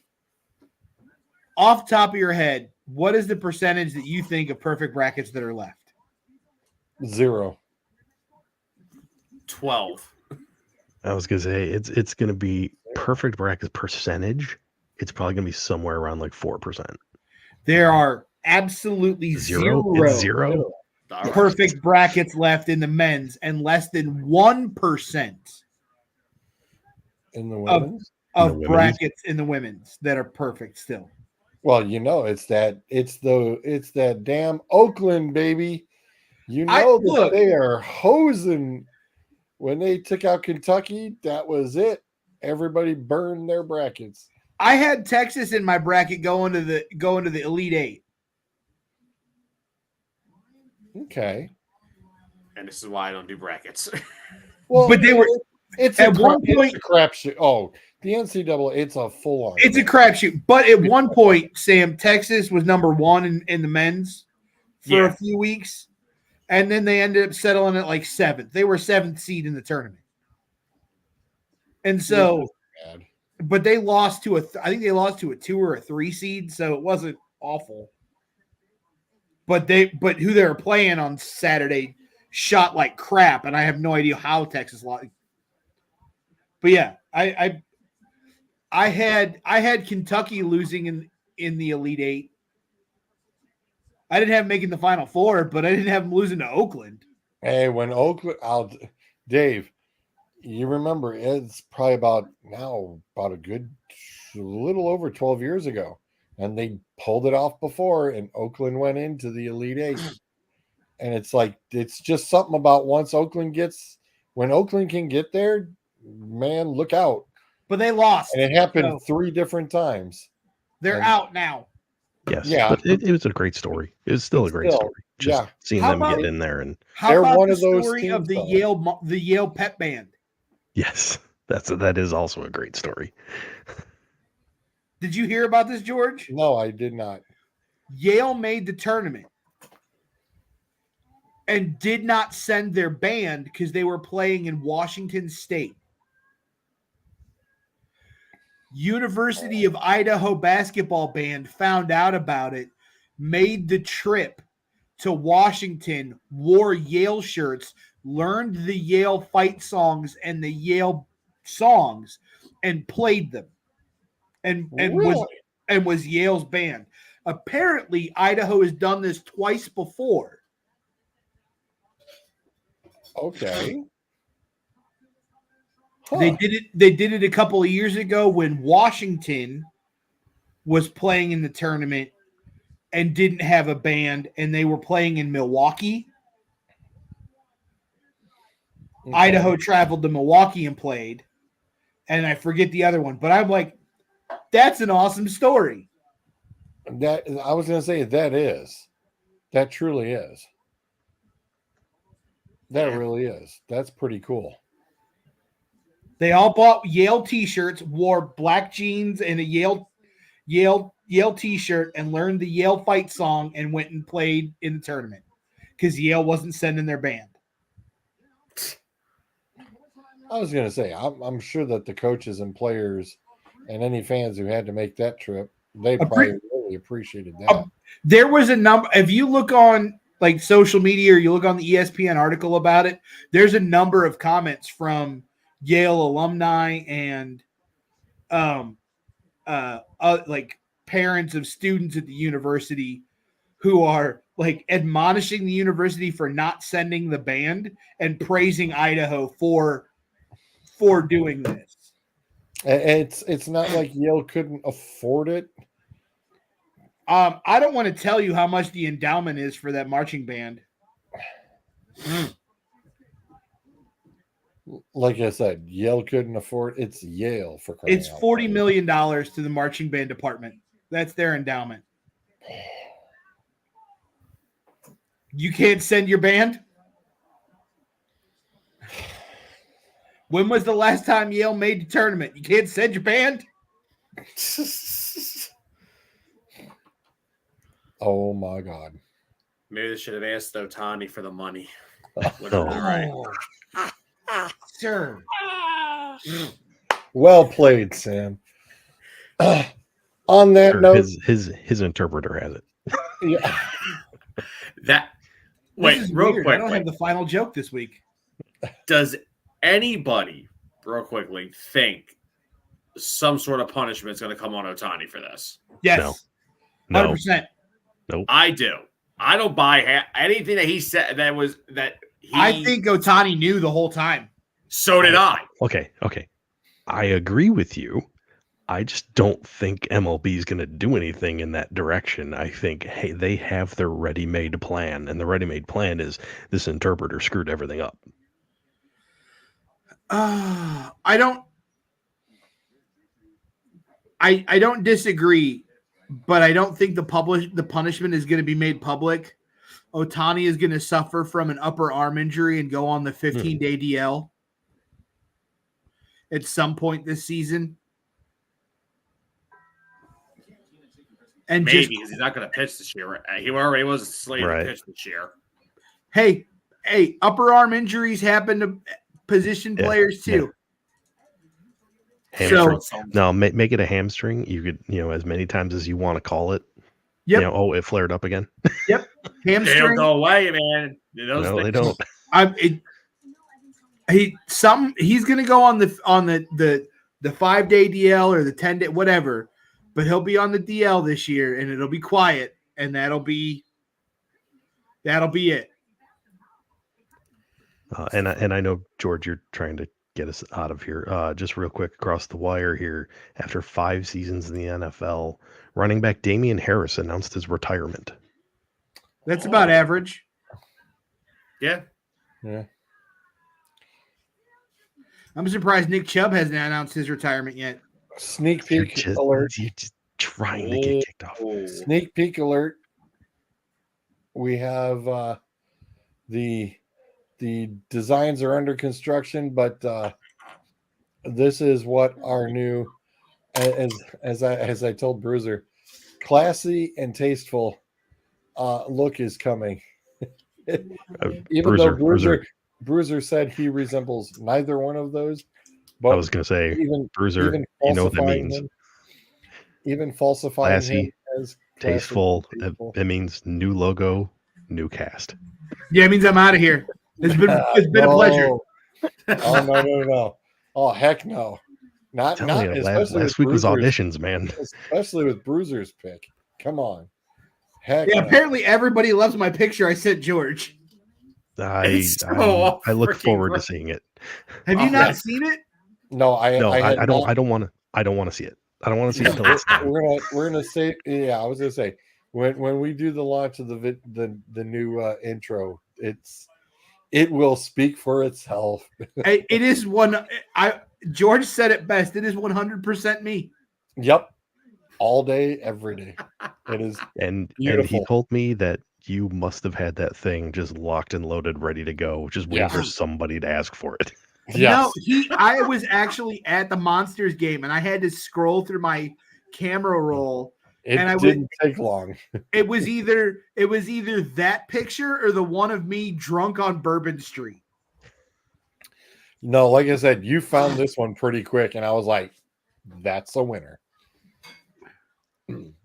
off top of your head, what is the percentage that you think of perfect brackets that are left? 0. 12. I was gonna say it's gonna be perfect bracket percentage. It's probably gonna be somewhere around like 4%. There are absolutely Zero. It's zero. perfect brackets left in the men's and less than 1% In the women's? of In the women's? brackets in the women's that are perfect still. Well, it's that damn Oakland, baby. That they are hosing. When they took out Kentucky, that was it. Everybody burned their brackets. I had Texas in my bracket going to the Elite Eight. Okay. And this is why I don't do brackets. Well, But they were it's at a one point. It's a crapshoot. Oh, the NCAA, it's a full on. It's a crapshoot. But at one point, Sam, Texas was number one in the men's for a few weeks. And then they ended up settling at like 7th. They were 7th seed in the tournament. And so, but they lost to I think they lost to a 2 or a 3 seed. So it wasn't awful. But who they were playing on Saturday shot like crap, and I have no idea how Texas lost. But yeah, I had Kentucky losing in the Elite Eight. I didn't have them making the Final Four, but I didn't have them losing to Oakland. Hey, when Oakland, Dave, you remember it's probably about a good little over 12 years ago, and they pulled it off before, and Oakland went into the Elite Eight. And it's like, it's just something about when Oakland can get there, man, look out. But they lost. And it happened 3 different times. They're out now. Yes, yeah, but it was a great story. It was still a great story. Just seeing them get in there, and how about one of those story teams, of the Yale pep band? Yes, that is also a great story. Did you hear about this, George? No, I did not. Yale made the tournament and did not send their band because they were playing in Washington State. University of Idaho basketball band found out about it, made the trip to Washington, wore Yale shirts, learned the Yale fight songs and the Yale songs, and played them. And was Yale's band. Apparently, Idaho has done this twice before. Okay. Huh. They did it a couple of years ago when Washington was playing in the tournament and didn't have a band, and they were playing in Milwaukee. Okay. Idaho traveled to Milwaukee and played, and I forget the other one, but I'm like, that's an awesome story. That I was going to say that truly is. That really is. That's pretty cool. They all bought Yale t-shirts, wore black jeans and a Yale t-shirt, and learned the Yale fight song and went and played in the tournament because Yale wasn't sending their band. I was going to say, I'm sure that the coaches and players and any fans who had to make that trip, they probably really appreciated that. There was a number. If you look on like social media or you look on the ESPN article about it, there's a number of comments from Yale alumni and like parents of students at the university who are like admonishing the university for not sending the band and praising Idaho for doing this. It's not like Yale couldn't afford it. I don't want to tell you how much the endowment is for that marching band. Like I said, Yale couldn't afford it. It's Yale for crying It's $40 million to the marching band department. That's their endowment. You can't send your band? When was the last time Yale made the tournament? You can't send your band? Oh my God. Maybe they should have asked Otani for the money. Right. Sir. Well played, Sam. On that note, his interpreter has it. Yeah. Wait, real quick. I don't have the final joke this week. Does anybody, real quickly, think some sort of punishment is going to come on Otani for this? Yes. No. 100%. Nope. I do. I don't buy anything that he said I think Otani knew the whole time. So did I. Okay. I agree with you. I just don't think MLB is going to do anything in that direction. I think, hey, they have their ready-made plan, and the ready-made plan is this interpreter screwed everything up. I don't disagree, but I don't think the punishment is going to be made public. Otani is going to suffer from an upper arm injury and go on the 15-day DL at some point this season. And maybe because he's not going to pitch this year. He already was slated to pitch this year. Hey, upper arm injuries happen to position players too. Hamstring. No, make it a hamstring. You could, as many times as you want to call it. Yep. It flared up again. Yep. Hamstring. They don't go away, man. No, they don't. He's gonna go on the 5-day DL or the 10-day whatever, but he'll be on the DL this year, and it'll be quiet, and that'll be it. And I know, George, you're trying to get us out of here. Just real quick across the wire here. After 5 seasons in the NFL, running back Damian Harris announced his retirement. That's about average. Yeah. Yeah. I'm surprised Nick Chubb hasn't announced his retirement yet. Sneak You're peek just, alert. you're just trying to get kicked off. Sneak peek alert. We have the designs are under construction, but this is what our new, as I told Bruiser, classy and tasteful look is coming. Even though Bruiser said he resembles neither one of those, but I was going to say, Bruiser, you know what that means. Even falsifying Classy, him as tasteful. It means new logo, new cast. Yeah, it means I'm out of here. It's been a pleasure. Oh no. Oh heck no. Not last week was auditions, man. Especially with Bruiser's pick. Come on. Heck yeah, no. Apparently everybody loves my picture I sent George. I look forward to seeing it. Have you not seen it? No, I don't want to see it. I don't want to see it until it's done. We're gonna say, yeah, I was gonna say when we do the launch of the new intro, it will speak for itself. It is George said it best. It is 100% me. Yep. All day, every day. It is and beautiful. He told me that you must have had that thing just locked and loaded, ready to go, just waiting for somebody to ask for it. Yes. No, I was actually at the Monsters game, and I had to scroll through my camera roll. It didn't take long. It was either that picture or the one of me drunk on Bourbon Street. No, like I said, you found this one pretty quick, and I was like, "That's a winner.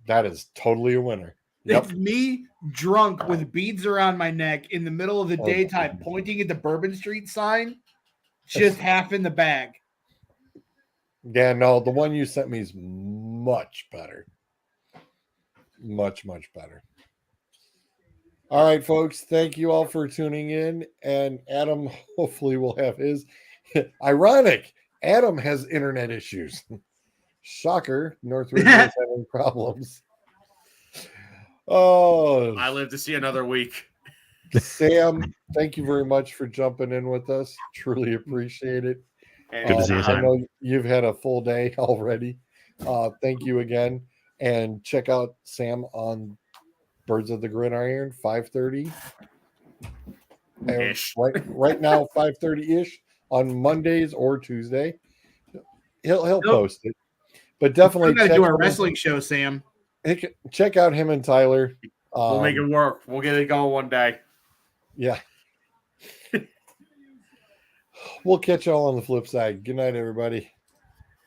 That is totally a winner." Yep. It's me drunk with beads around my neck in the middle of the daytime, pointing at the Bourbon Street sign, just half in the bag. Yeah, no, the one you sent me is much better. Much, much better. All right, folks. Thank you all for tuning in. And Adam hopefully will have his. Ironic. Adam has internet issues. Shocker. Northridge is having problems. Oh, I live to see another week. Sam, thank you very much for jumping in with us. Truly appreciate it. Good to see you, Sam. I know you've had a full day already. Thank you again. And check out Sam on Birds of the Gridiron, 5:30. Ish. Right now, 5:30-ish on Mondays or Tuesday. He'll post it. But definitely check do our wrestling show, Sam. Check out him and Tyler. We'll make it work. We'll get it going one day. Yeah. We'll catch y'all on the flip side. Good night, everybody.